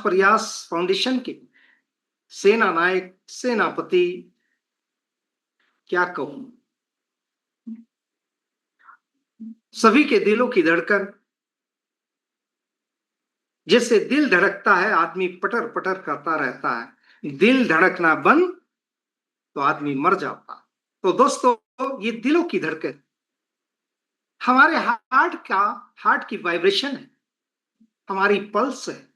प्रयास फाउंडेशन के सेना नायक, सेनापति, क्या कहूं, सभी के दिलों की धड़कन, जैसे दिल धड़कता है आदमी पटर पटर करता रहता है, दिल धड़कना बंद तो आदमी मर जाता। तो दोस्तों, ये दिलों की धड़कन हमारे हार्ट की वाइब्रेशन है, हमारी पल्स है,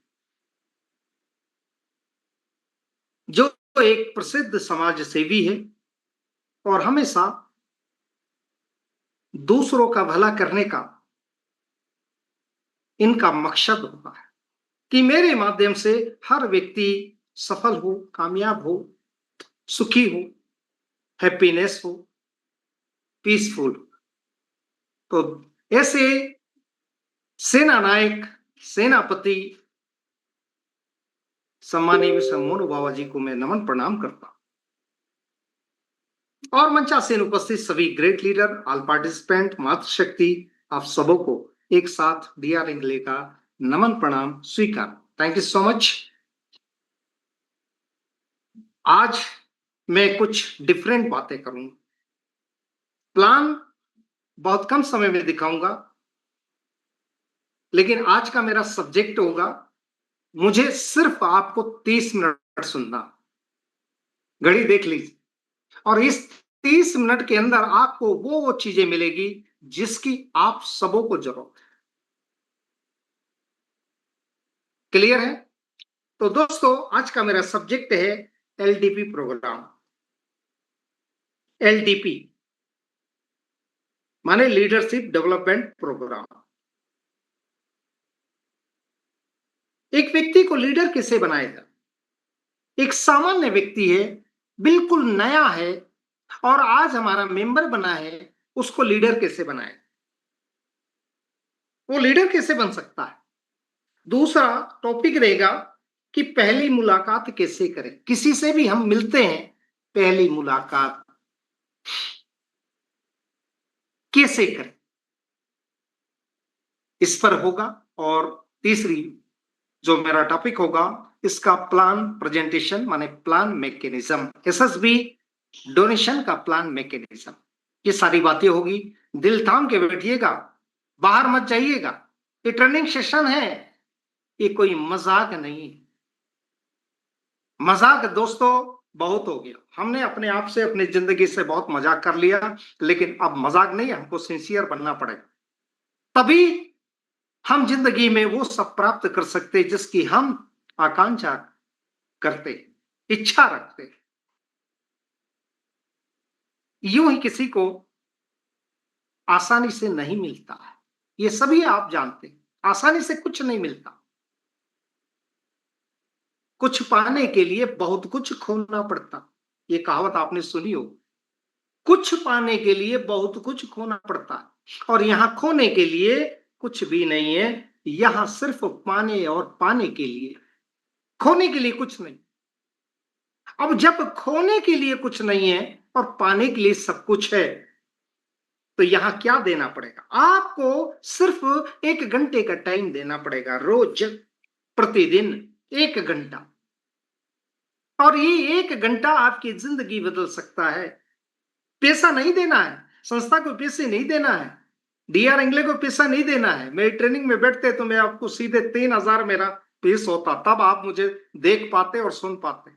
जो एक प्रसिद्ध समाज सेवी है और हमेशा दूसरों का भला करने का इनका मकसद होता है कि मेरे माध्यम से हर व्यक्ति सफल हो, कामयाब हो, सुखी हो, हैप्पीनेस हो, पीसफुल। तो ऐसे सेना नायक, सेनापति सम्मानीय मिस्टर मोनू बाबा जी को मैं नमन प्रणाम करता हूं और मंचासीन उपस्थित सभी ग्रेट लीडर, ऑल पार्टिसिपेंट, मातृशक्ति, आप सबों को एक साथ डीआर इंगले का नमन प्रणाम स्वीकार। Thank you so much. आज मैं कुछ डिफरेंट बातें करूंगा। प्लान बहुत कम समय में दिखाऊंगा, लेकिन आज का मेरा सब्जेक्ट होगा, मुझे सिर्फ आपको 30 मिनट सुनना। घड़ी देख लीजिए और इस 30 मिनट के अंदर आपको वो चीजें मिलेगी जिसकी आप सबों को जरूरत है। क्लियर है? तो दोस्तों, आज का मेरा सब्जेक्ट है एलडीपी प्रोग्राम। एलडीपी माने लीडरशिप डेवलपमेंट प्रोग्राम। एक व्यक्ति को लीडर कैसे बनाएगा? एक सामान्य व्यक्ति है, बिल्कुल नया है और आज हमारा मेंबर बना है, उसको लीडर कैसे बनाए? वो लीडर कैसे बन सकता है? दूसरा टॉपिक रहेगा कि पहली मुलाकात कैसे करें। किसी से भी हम मिलते हैं, पहली मुलाकात कैसे करें, इस पर होगा। और तीसरी जो मेरा टॉपिक होगा, इसका प्लान प्रेजेंटेशन माने प्लान मैकेनिज्म, एसएसबी डोनेशन का प्लान मैकेनिज्म, ये सारी बातें होगी। दिल थाम के बैठिएगा, बाहर मत जाइएगा। ये ट्रेनिंग सेशन है, ये कोई मजाक नहीं। मजाक दोस्तों बहुत हो गया, हमने अपने आप से, अपनी जिंदगी से बहुत मजाक कर लिया, लेकिन अब मजाक नहीं, हमको सिंसियर बनना पड़ेगा। तभी हम जिंदगी में वो सब प्राप्त कर सकते जिसकी हम आकांक्षा करते, इच्छा रखते। यूं ही किसी को आसानी से नहीं मिलता है, ये सभी आप जानते हैं। आसानी से कुछ नहीं मिलता। कुछ पाने के लिए बहुत कुछ खोना पड़ता, ये कहावत आपने सुनी हो। कुछ पाने के लिए बहुत कुछ खोना पड़ता है और यहां खोने के लिए कुछ भी नहीं है। यहां सिर्फ पाने और पाने के लिए, खोने के लिए कुछ नहीं। अब जब खोने के लिए कुछ नहीं है और पाने के लिए सब कुछ है, तो यहां क्या देना पड़ेगा? आपको सिर्फ 1 घंटे का टाइम देना पड़ेगा, रोज, प्रतिदिन 1 घंटा। और ये 1 घंटा आपकी जिंदगी बदल सकता है। पैसा नहीं देना है, संस्था को पैसे नहीं देना है, डीआर इंगले को पैसा नहीं देना है। मेरी ट्रेनिंग में बैठते तो मैं आपको सीधे 3,000 मेरा फीस होता, तब आप मुझे देख पाते और सुन पाते।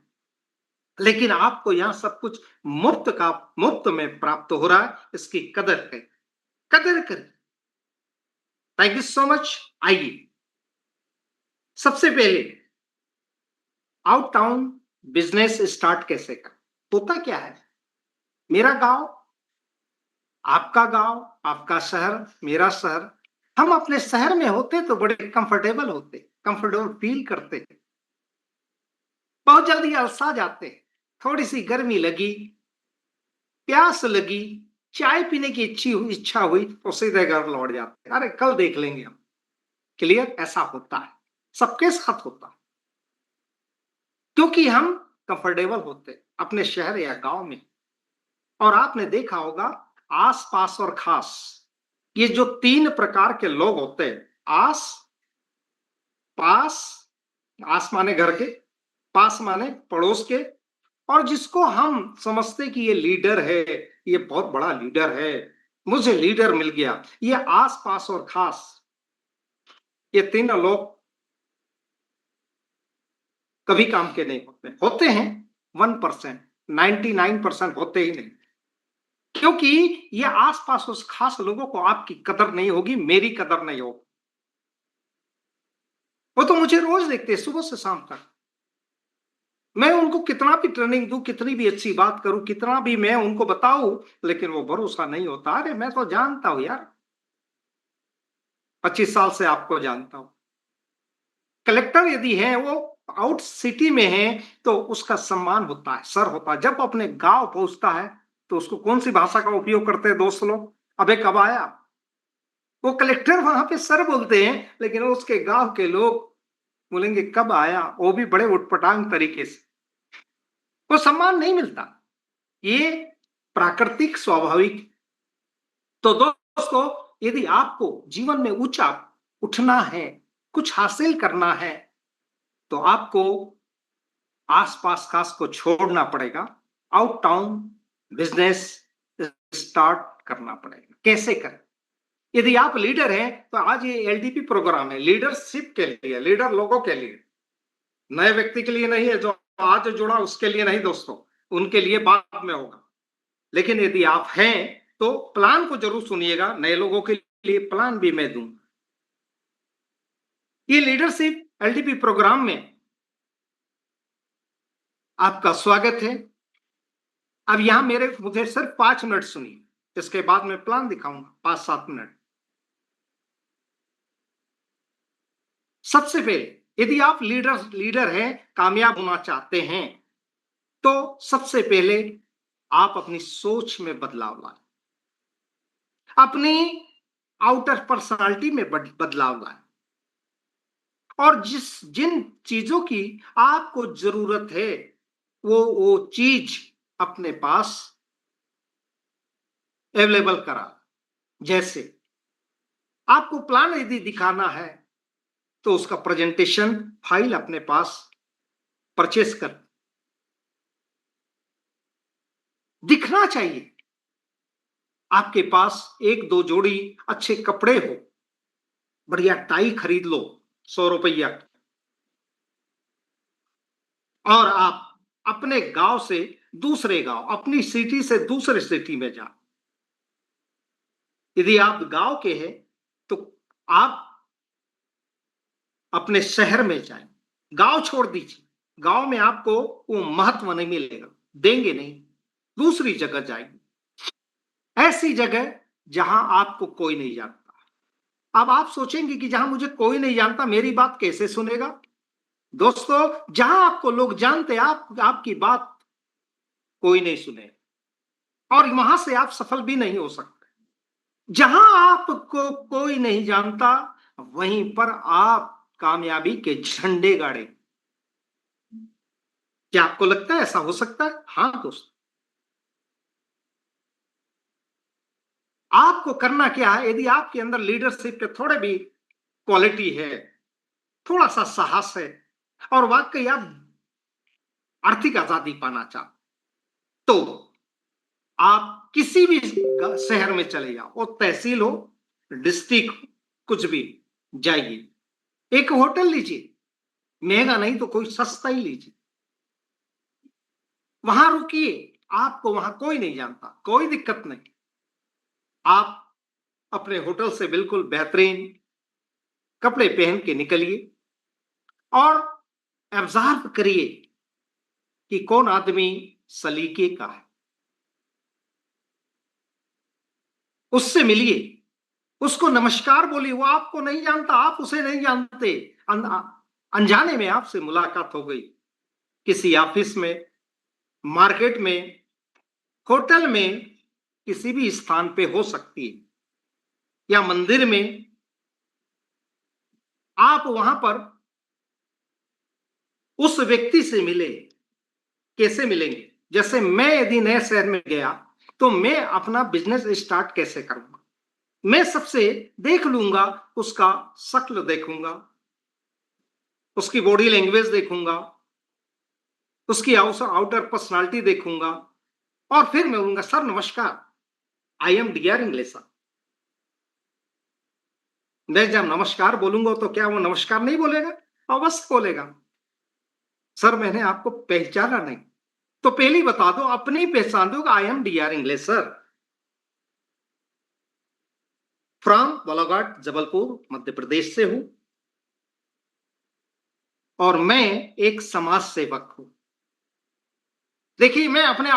लेकिन आपको यहां सब कुछ मुफ्त में प्राप्त हो रहा है, इसकी कदर करें, कदर करें। Thank you so much. आइए, सबसे पहले आउट टाउन बिजनेस स्टार्ट कैसे करें। होता क्या है, मेरा गांव, आपका गांव, आपका शहर, मेरा शहर, हम अपने शहर में होते तो बड़े कंफर्टेबल होते, कंफर्टेबल फील करते, बहुत जल्दी अलसा जाते। थोड़ी सी गर्मी लगी, प्यास लगी, चाय पीने की इच्छा हुई तो सीधे घर लौट जाते, अरे कल देख लेंगे हम। क्लियर? ऐसा होता है, सबके साथ होता है, क्योंकि हम कंफर्टेबल होते अपने शहर या गांव में। और आपने देखा होगा, आस पास और खास, ये जो 3 प्रकार के लोग होते हैं, आस पास आस माने घर के, पास माने पड़ोस के, और जिसको हम समझते कि ये लीडर है, ये बहुत बड़ा लीडर है, मुझे लीडर मिल गया। ये आस पास और खास, ये तीनों लोग कभी काम के नहीं होते। होते हैं 1%, 99% होते ही नहीं, क्योंकि ये आसपास उस खास लोगों को आपकी कदर नहीं होगी, मेरी कदर नहीं होगी। वो तो मुझे रोज देखते हैं सुबह से शाम तक। मैं उनको कितना भी ट्रेनिंग दूं, कितनी भी अच्छी बात करूं, कितना भी मैं उनको बताऊं, लेकिन वो भरोसा नहीं होता। अरे मैं तो जानता हूं यार, 25 साल से आपको जानता हूं। कलेक्टर यदि है, वो आउट सिटी में है, तो उसका सम्मान होता है, सर होता है। जब अपने गांव पहुंचता है, तो उसको कौन सी भाषा का उपयोग करते हैं दोस्त लोग? अबे कब आया? वो कलेक्टर वहां पे सर बोलते हैं, लेकिन उसके गांव के लोग बोलेंगे कब आया, वो भी बड़े उटपटांग तरीके से। वो सम्मान नहीं मिलता। ये प्राकृतिक स्वाभाविक। तो दोस्तों, यदि आपको जीवन में ऊंचा उठना है, कुछ हासिल करना है, तो आपको आसपास खास को छोड़ना पड़ेगा। आउट टाउन बिजनेस स्टार्ट करना पड़ेगा। कैसे करें? यदि आप लीडर हैं, तो आज ये एलडीपी प्रोग्राम है लीडरशिप के लिए, लीडर लोगों के लिए, नए व्यक्ति के लिए नहीं है। जो आज जुड़ा उसके लिए नहीं दोस्तों, उनके लिए बाद में होगा। लेकिन यदि आप हैं, तो प्लान को जरूर सुनिएगा। नए लोगों के लिए प्लान भी मैं दूंगा। ये लीडरशिप एलडीपी प्रोग्राम में आपका स्वागत है। अब यहां मुझे सिर्फ 5 मिनट सुनिए, इसके बाद मैं प्लान दिखाऊंगा 5-7 मिनट। सबसे पहले, यदि आप लीडर हैं, कामयाब होना चाहते हैं, तो सबसे पहले आप अपनी सोच में बदलाव लाएं, अपनी आउटर पर्सनालिटी में बदलाव लाएं, और जिन चीजों की आपको जरूरत है, वो चीज अपने पास अवेलेबल करा। जैसे आपको प्लान यदि दिखाना है, तो उसका प्रेजेंटेशन फाइल अपने पास परचेस कर, दिखना चाहिए। आपके पास एक दो जोड़ी अच्छे कपड़े हो, बढ़िया टाई खरीद लो 100 रुपया, और आप अपने गांव से दूसरे गांव, अपनी सिटी से दूसरे सिटी में जा। यदि आप गांव के हैं, तो आप अपने शहर में जाएं। गांव छोड़ दीजिए, गांव में आपको वो महत्व नहीं मिलेगा, देंगे नहीं। दूसरी जगह जाएंगे, ऐसी जगह जहां आपको कोई नहीं जानता। अब आप सोचेंगे कि जहां मुझे कोई नहीं जानता, मेरी बात कैसे सुनेगा? दोस्तों, जहां आपको लोग जानते, आपकी बात कोई नहीं सुने, और वहां से आप सफल भी नहीं हो सकते। जहां आपको कोई नहीं जानता, वहीं पर आप कामयाबी के झंडे गाड़े। क्या आपको लगता है ऐसा हो सकता है? हाँ दोस्त, आपको करना क्या है? यदि आपके अंदर लीडरशिप के थोड़े भी क्वालिटी है, थोड़ा सा साहस है, और वाकई आप आर्थिक आजादी पाना चाहते, तो आप किसी भी शहर में चले जाओ, वो तहसील हो, डिस्ट्रिक्ट हो, कुछ भी, जाइए, एक होटल लीजिए, महंगा नहीं तो कोई सस्ता ही लीजिए, वहां रुकिए। आपको वहां कोई नहीं जानता, कोई दिक्कत नहीं। आप अपने होटल से बिल्कुल बेहतरीन कपड़े पहन के निकलिए, और ऑब्जर्व करिए कि कौन आदमी सलीके का है, उससे मिलिए, उसको नमस्कार बोलिए। वो आपको नहीं जानता, आप उसे नहीं जानते। अनजाने में आपसे मुलाकात हो गई, किसी ऑफिस में, मार्केट में, होटल में, किसी भी स्थान पे हो सकती है, या मंदिर में। आप वहां पर उस व्यक्ति से मिले। कैसे मिलेंगे? जैसे मैं यदि नए शहर में गया, तो मैं अपना बिजनेस स्टार्ट कैसे करूंगा? मैं सबसे देख लूंगा, उसका शक्ल देखूंगा, उसकी बॉडी लैंग्वेज देखूंगा, उसकी आउटर पर्सनालिटी देखूंगा, और फिर मैं बोलूंगा सर नमस्कार, आई एम डीआर इंग्लिश। मैं जब नमस्कार बोलूंगा तो क्या वो नमस्कार नहीं बोलेगा? अवश्य बोलेगा। सर मैंने आपको पहचाना नहीं। तो पहले बता दो, अपनी पहचान दो, I am DR English sir, from Balaghat Jabalpur Madhya Pradesh से हूं, और मैं एक समाज सेवक हूं। देखिए मैं अपने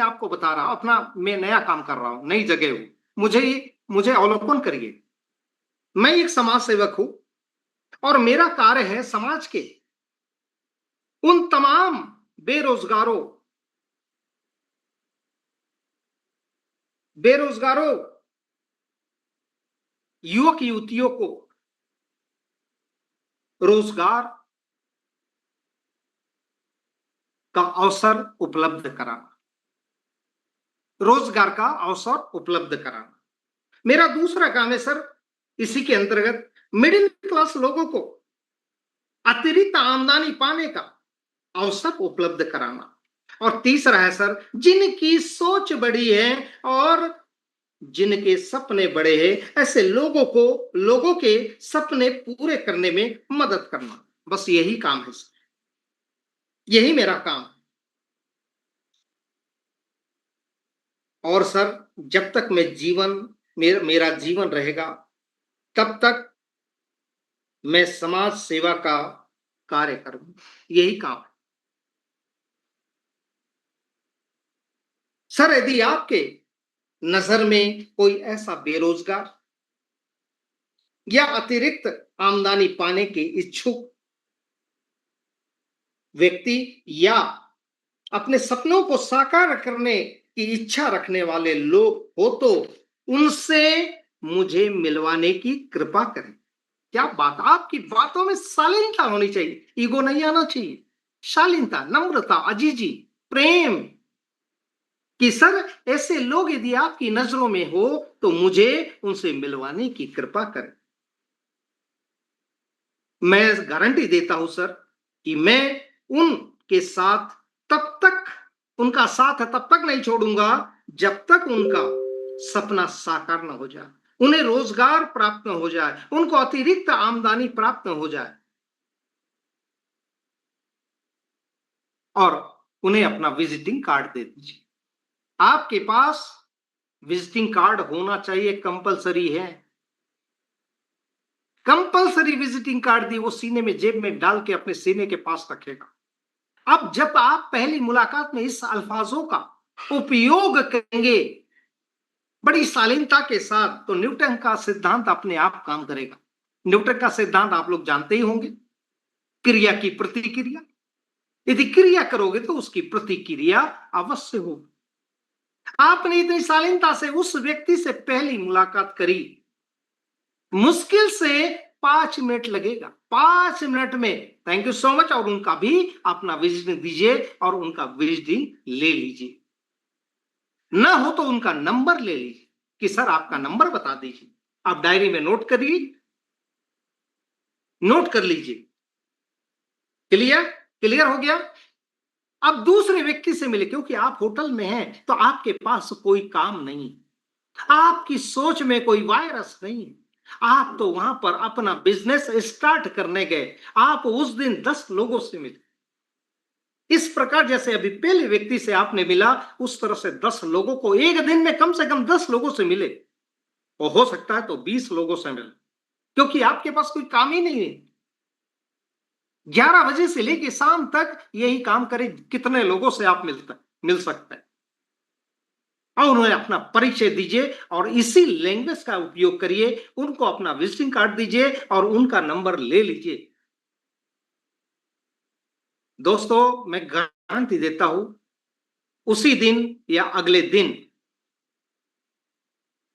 आप को बता रहा हूं, अपना मैं नया काम कर रहा हूं, नई जगह हूं, मुझे मुझे अवलोकन करिए। मैं एक समाज सेवक हूं, और मेरा कार्य है समाज के उन तमाम बेरोजगारों बेरोजगारों युवक युवतियों को रोजगार का अवसर उपलब्ध कराना, रोजगार का अवसर उपलब्ध कराना मेरा दूसरा काम है सर। इसी के अंतर्गत मिडिल क्लास लोगों को अतिरिक्त आमदनी पाने का अवसर उपलब्ध कराना, और तीसरा है सर, जिनकी सोच बड़ी है और जिनके सपने बड़े हैं, ऐसे लोगों के सपने पूरे करने में मदद करना। बस यही काम है सर, यही मेरा काम है। और सर जब तक मेरा जीवन रहेगा, तब तक मैं समाज सेवा का कार्य करूंगा, यही काम है सर। यदि आपके नजर में कोई ऐसा बेरोजगार या अतिरिक्त आमदनी पाने के इच्छुक व्यक्ति, या अपने सपनों को साकार करने की इच्छा रखने वाले लोग हो, तो उनसे मुझे मिलवाने की कृपा करें। क्या बात, आपकी बातों में शालीनता होनी चाहिए, ईगो नहीं आना चाहिए। शालीनता, नम्रता, अजीजी, प्रेम, कि सर ऐसे लोग यदि आपकी नजरों में हो तो मुझे उनसे मिलवाने की कृपा करें। मैं गारंटी देता हूं सर कि मैं उनके साथ तब तक उनका साथ तब तक नहीं छोड़ूंगा जब तक उनका सपना साकार न हो जाए, उन्हें रोजगार प्राप्त न हो जाए, उनको अतिरिक्त आमदनी प्राप्त न हो जाए, और उन्हें अपना विजिटिंग कार्ड दे दीजिए। आपके पास विजिटिंग कार्ड होना चाहिए, कंपलसरी है। कंपलसरी विजिटिंग कार्ड दी वो सीने में जेब में डाल के अपने सीने के पास रखेगा। अब जब आप पहली मुलाकात में इस अल्फाजों का उपयोग करेंगे बड़ी शालीनता के साथ, तो न्यूटन का सिद्धांत अपने आप काम करेगा। न्यूटन का सिद्धांत आप लोग जानते ही होंगे, क्रिया की प्रतिक्रिया। यदि क्रिया करोगे तो उसकी प्रतिक्रिया अवश्य होगी। आपने इतनी शालीनता से उस व्यक्ति से पहली मुलाकात करी, मुश्किल से 5 मिनट लगेगा, 5 मिनट में थैंक यू सो मच, और उनका भी अपना विजिटिंग दीजिए और उनका विजिटिंग ले लीजिए। ना हो तो उनका नंबर ले लीजिए कि सर आपका नंबर बता दीजिए, आप डायरी में नोट करिए, नोट कर लीजिए। क्लियर, क्लियर हो गया। अब दूसरे व्यक्ति से मिले, क्योंकि आप होटल में हैं तो आपके पास कोई काम नहीं, आपकी सोच में कोई वायरस नहीं, आप तो वहां पर अपना बिजनेस स्टार्ट करने गए। आप उस दिन 10 लोगों से मिले, इस प्रकार जैसे अभी पहले व्यक्ति से आपने मिला, उस तरह से 10 लोगों को एक दिन में कम से कम 10 लोगों से मिले, और हो सकता है तो 20 लोगों से मिले, क्योंकि आपके पास कोई काम ही नहीं है। 11 बजे से लेकर शाम तक यही काम करें, कितने लोगों से आप मिल सकते हैं, और उन्हें अपना परिचय दीजिए, और इसी लैंग्वेज का उपयोग करिए, उनको अपना विजिटिंग कार्ड दीजिए और उनका नंबर ले लीजिए। दोस्तों मैं गारंटी देता हूं, उसी दिन या अगले दिन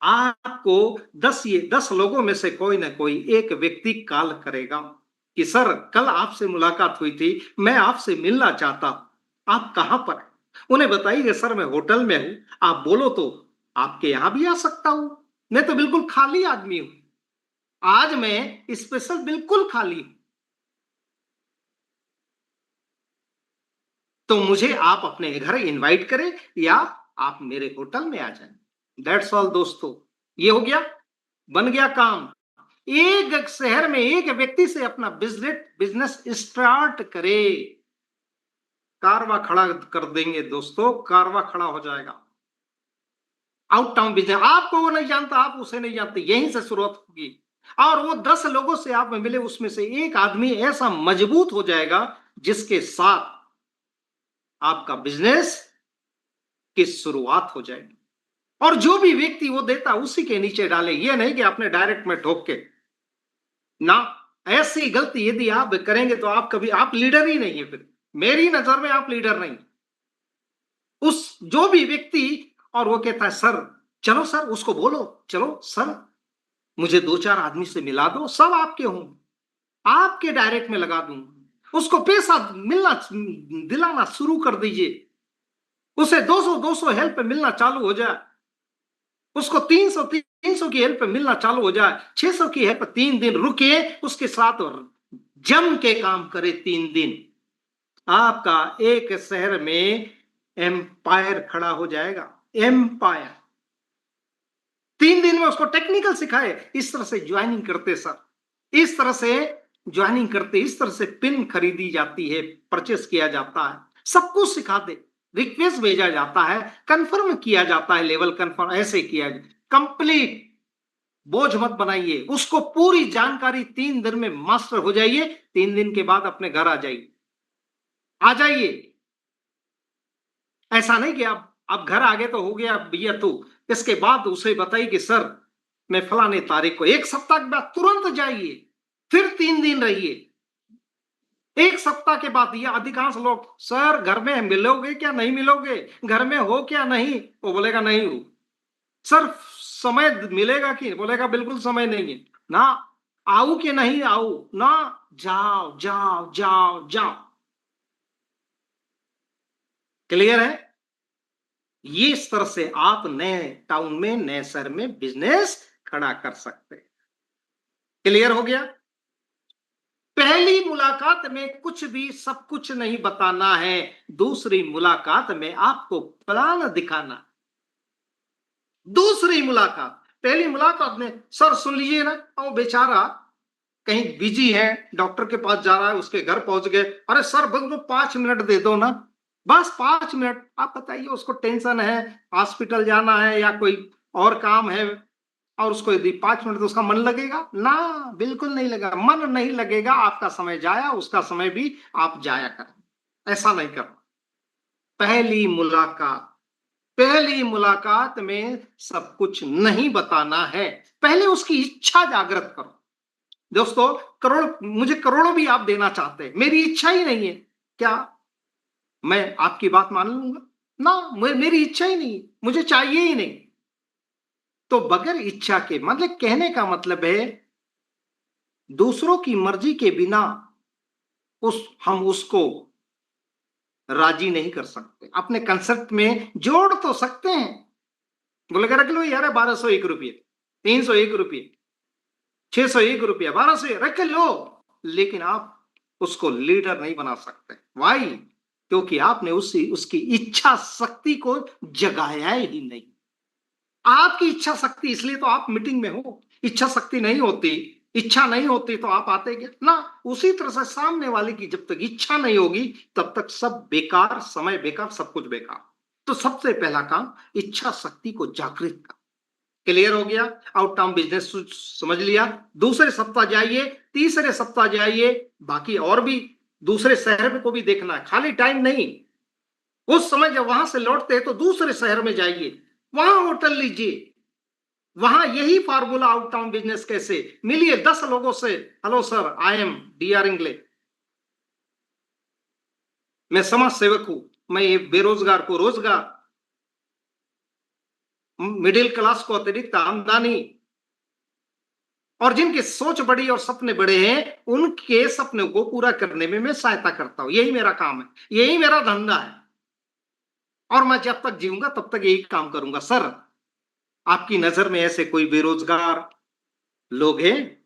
आपको 10 लोगों में से कोई ना कोई एक व्यक्ति कॉल करेगा कि सर कल आपसे मुलाकात हुई थी, मैं आपसे मिलना चाहता हूं, आप कहां पर हैं? उन्हें बताइए सर मैं होटल में हूं, आप बोलो तो आपके यहां भी आ सकता हूं, मैं तो बिल्कुल खाली आदमी हूं, आज मैं स्पेशल बिल्कुल खाली हूं। तो मुझे आप अपने घर इनवाइट करें या आप मेरे होटल में आ जाएं। दैट्स ऑल दोस्तों, ये हो गया, बन गया काम। एक शहर में एक व्यक्ति से अपना बिजनेस स्टार्ट करे, कारवा खड़ा कर देंगे दोस्तों, कारवा खड़ा हो जाएगा। आउट टाउन बिजनेस, आपको वो नहीं जानता, आप उसे नहीं जानते, यहीं से शुरुआत होगी। और वो 10 लोगों से आप मिले, उसमें से एक आदमी ऐसा मजबूत हो जाएगा जिसके साथ आपका बिजनेस की शुरुआत हो जाएगी। और जो भी व्यक्ति वो देता उसी के नीचे डाले, ये नहीं कि आपने डायरेक्ट में ठोक के ना। ऐसी गलती यदि आप करेंगे तो आप कभी, आप लीडर ही नहीं है। फिर मेरी नजर में आप लीडर नहीं। उस जो भी व्यक्ति, और वो कहता है सर, चलो सर उसको बोलो, चलो सर मुझे 2-4 आदमी से मिला दो, सब आपके हों, आपके डायरेक्ट में लगा दूं, उसको पैसा मिलना दिलाना शुरू कर दीजिए, उसे 200 हेल्प मिलना चालू हो जाए, उसको 300 की हेल्प मिलना चालू हो जाए, 600 की हेल्प, 3 दिन रुके उसके साथ और जम के काम करे 3 दिन, आपका एक शहर में एम्पायर खड़ा हो जाएगा। एम्पायर 3 दिन में उसको टेक्निकल सिखाए, इस तरह से ज्वाइनिंग करते सर, इस तरह से ज्वाइनिंग करते, इस तरह से पिन खरीदी जाती है, परचेस किया जाता है, सब कुछ सिखा दे, रिक्वेस्ट भेजा जाता है, कंफर्म किया जाता है, लेवल कंफर्म ऐसे किया जाए, कंप्लीट। बोझ मत बनाइए उसको, पूरी जानकारी 3 दिन में मास्टर हो जाइए, 3 दिन के बाद अपने घर आ जाइए, आ जाइए। ऐसा नहीं कि आप घर आ गए तो हो गया भैया, तो इसके बाद उसे बताइए कि सर मैं फलाने तारीख को, 1 सप्ताह के बाद तुरंत जाइए, फिर 3 दिन रहिए। 1 सप्ताह के बाद, ये अधिकांश लोग, सर घर में मिलोगे क्या, नहीं मिलोगे, घर में हो क्या, नहीं, वो बोलेगा नहीं हो। सर समय मिलेगा कि, बोलेगा बिल्कुल समय नहीं है ना, आऊ कि नहीं आऊ ना, जाओ जाओ जाओ जाओ। क्लियर है? ये इस तरह से आप नए टाउन में, नए शहर में बिजनेस खड़ा कर सकते हैं। क्लियर हो गया? पहली मुलाकात में कुछ भी सब कुछ नहीं बताना है, दूसरी मुलाकात में आपको प्लान दिखाना। दूसरी मुलाकात, पहली मुलाकात में सर सुन लीजिए ना, वो बेचारा कहीं बिजी है, डॉक्टर के पास जा रहा है, उसके घर पहुंच गए, अरे सर बस वो 5 मिनट दे दो ना, बस 5 मिनट। आप बताइए उसको टेंशन है, हॉस्पिटल जाना है या कोई और काम है, और उसको यदि 5 मिनट तो उसका मन लगेगा ना? बिल्कुल नहीं लगेगा, मन नहीं लगेगा, आपका समय जाया, उसका समय भी आप जाया करें, ऐसा नहीं करना। पहली मुलाकात, पहली मुलाकात में सब कुछ नहीं बताना है, पहले उसकी इच्छा जागृत करो। दोस्तों, मुझे करोड़ों भी आप देना चाहते हैं, मेरी इच्छा ही नहीं है, क्या मैं आपकी बात मान लूंगा? ना, मेरी इच्छा ही नहीं, मुझे चाहिए ही नहीं। तो बगैर इच्छा के, मतलब कहने का मतलब है दूसरों की मर्जी के बिना हम उसको राजी नहीं कर सकते, अपने कंसेप्ट में जोड़ तो सकते हैं। बोलेगा रख लो यार, 1201 रुपये, 301 रुपये, 601 रुपया, 1200 रख लो, लेकिन आप उसको लीडर नहीं बना सकते। वाई? क्योंकि आपने उसकी इच्छा शक्ति को जगाया ही नहीं। आपकी इच्छा शक्ति, इसलिए तो आप मीटिंग में हो। इच्छा शक्ति नहीं होती, इच्छा नहीं होती तो आप आते क्या ना? उसी तरह से सामने वाले की जब तक इच्छा नहीं होगी तब तक सब बेकार, समय बेकार, सब कुछ बेकार। तो सबसे पहला काम, इच्छा शक्ति को जागृत कर। क्लियर हो गया? आउट टाउन बिजनेस समझ लिया। दूसरे सप्ताह जाइए, तीसरे सप्ताह जाइए, बाकी और भी दूसरे शहर को भी देखना है, खाली टाइम नहीं। उस समय जब वहां से लौटते हैं तो दूसरे शहर में जाइए, वहां होटल लीजिए, वहां यही फार्मूला, आउट टाउन बिजनेस कैसे, मिलिए 10 लोगों से, hello sir I am DR Ingle, मैं समाज सेवक हूं, मैं बेरोजगार को रोजगार, मिडिल क्लास को अतिरिक्त आमदनी, और जिनकी सोच बड़ी और सपने बड़े हैं उनके सपने को पूरा करने में मैं सहायता करता हूं। यही मेरा काम है, यही मेरा धंधा है, और मैं जब तक जीऊंगा तब तक यही काम करूंगा। सर, आपकी नजर में ऐसे कोई बेरोजगार लोग हैं?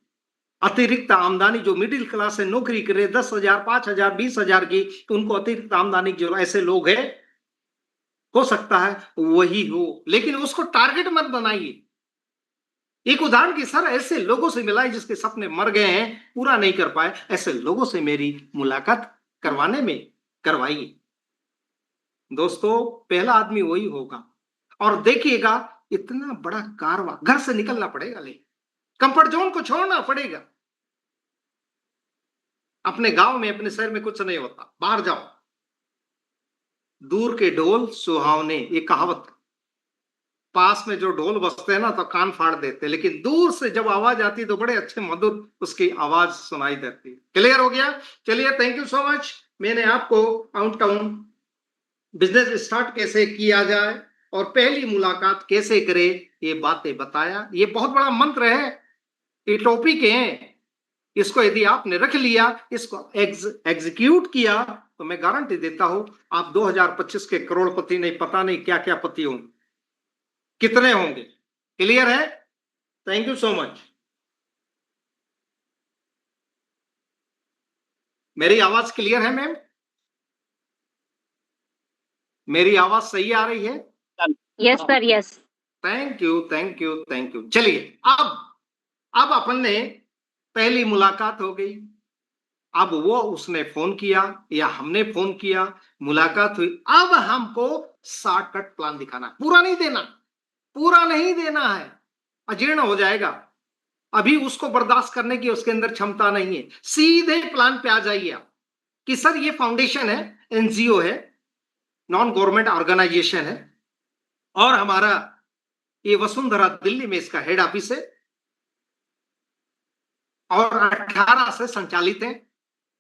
अतिरिक्त आमदनी जो मिडिल क्लास है, नौकरी करे 10,000, 5,000, 20,000 की, तो उनको अतिरिक्त आमदनी जो ऐसे लोग हैं, हो सकता है वही हो, लेकिन उसको टारगेट मत बनाइए। एक उदाहरण की सर ऐसे लोगों से मिला है जिसके सपने मर गए हैं, पूरा नहीं कर पाए, ऐसे लोगों से मेरी मुलाकात करवाने में करवाइए। दोस्तों, पहला आदमी वही होगा। और देखिएगा, इतना बड़ा कारवां, घर से निकलना पड़ेगा, ले कंफर्ट जोन को छोड़ना पड़ेगा। अपने गांव में, अपने शहर में कुछ नहीं होता, बाहर जाओ। दूर के ढोल सुहावने, ये कहावत है। पास में जो ढोल बजते हैं ना तो कान फाड़ देते हैं, लेकिन दूर से जब आवाज आती तो बड़े अच्छे मधुर उसकी आवाज सुनाई देती है। क्लियर हो गया? चलिए, थैंक यू सो मच। मैंने आपको आउट टाउन बिजनेस स्टार्ट कैसे किया जाए और पहली मुलाकात कैसे करे, ये बातें बताया। ये बहुत बड़ा मंत्र है, ये टॉपिक है। इसको यदि आपने रख लिया, इसको एग्जीक्यूट किया, तो मैं गारंटी देता हूं आप 2025 के करोड़पति नहीं, पता नहीं क्या क्या पति होंगे, कितने होंगे। क्लियर है? Thank you so much. मेरी आवाज क्लियर है मैम? मेरी आवाज सही आ रही है? Yes sir, yes. Thank you, thank you, thank you. चलिए, अब अपन ने पहली मुलाकात हो गई। अब वो उसने फोन किया या हमने फोन किया, मुलाकात हुई। अब हमको शॉर्टकट प्लान दिखाना, पूरा नहीं देना, पूरा नहीं देना है, अजीर्ण हो जाएगा। अभी उसको बर्दाश्त करने की उसके अंदर क्षमता नहीं है। सीधे प्लान पे आ जाइए आप कि सर ये फाउंडेशन है, एनजीओ है, नॉन गवर्नमेंट ऑर्गेनाइजेशन है, और हमारा ये वसुंधरा दिल्ली में इसका हेड ऑफिस है, और 18 से संचालित है।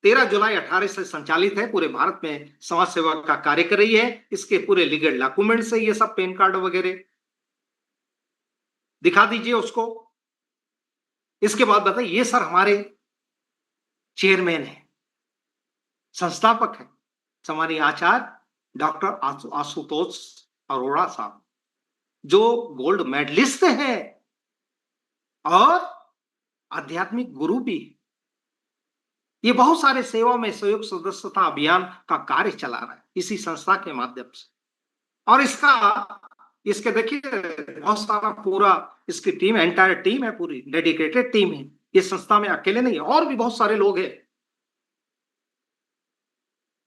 13 जुलाई 18 से संचालित है, पूरे भारत में समाज सेवा का कार्य कर रही है। इसके पूरे लीगल डॉक्यूमेंट्स है, ये सब पैन कार्ड वगैरह दिखा दीजिए उसको। इसके बाद बताइए, ये सर हमारे चेयरमैन है, संस्थापक है, हमारे आचार्य डॉक्टर आशुतोष अरोड़ा साहब, जो गोल्ड मेडलिस्ट हैं और आध्यात्मिक गुरु भी। ये बहुत सारे सेवा में सहयोग सदस्यता अभियान का कार्य चला रहा है इसी संस्था के माध्यम से। और इसके देखिए, बहुत सारा पूरा इसकी टीम, एंटायर टीम है, पूरी डेडिकेटेड टीम है। ये संस्था में अकेले नहीं है, और भी बहुत सारे लोग हैं।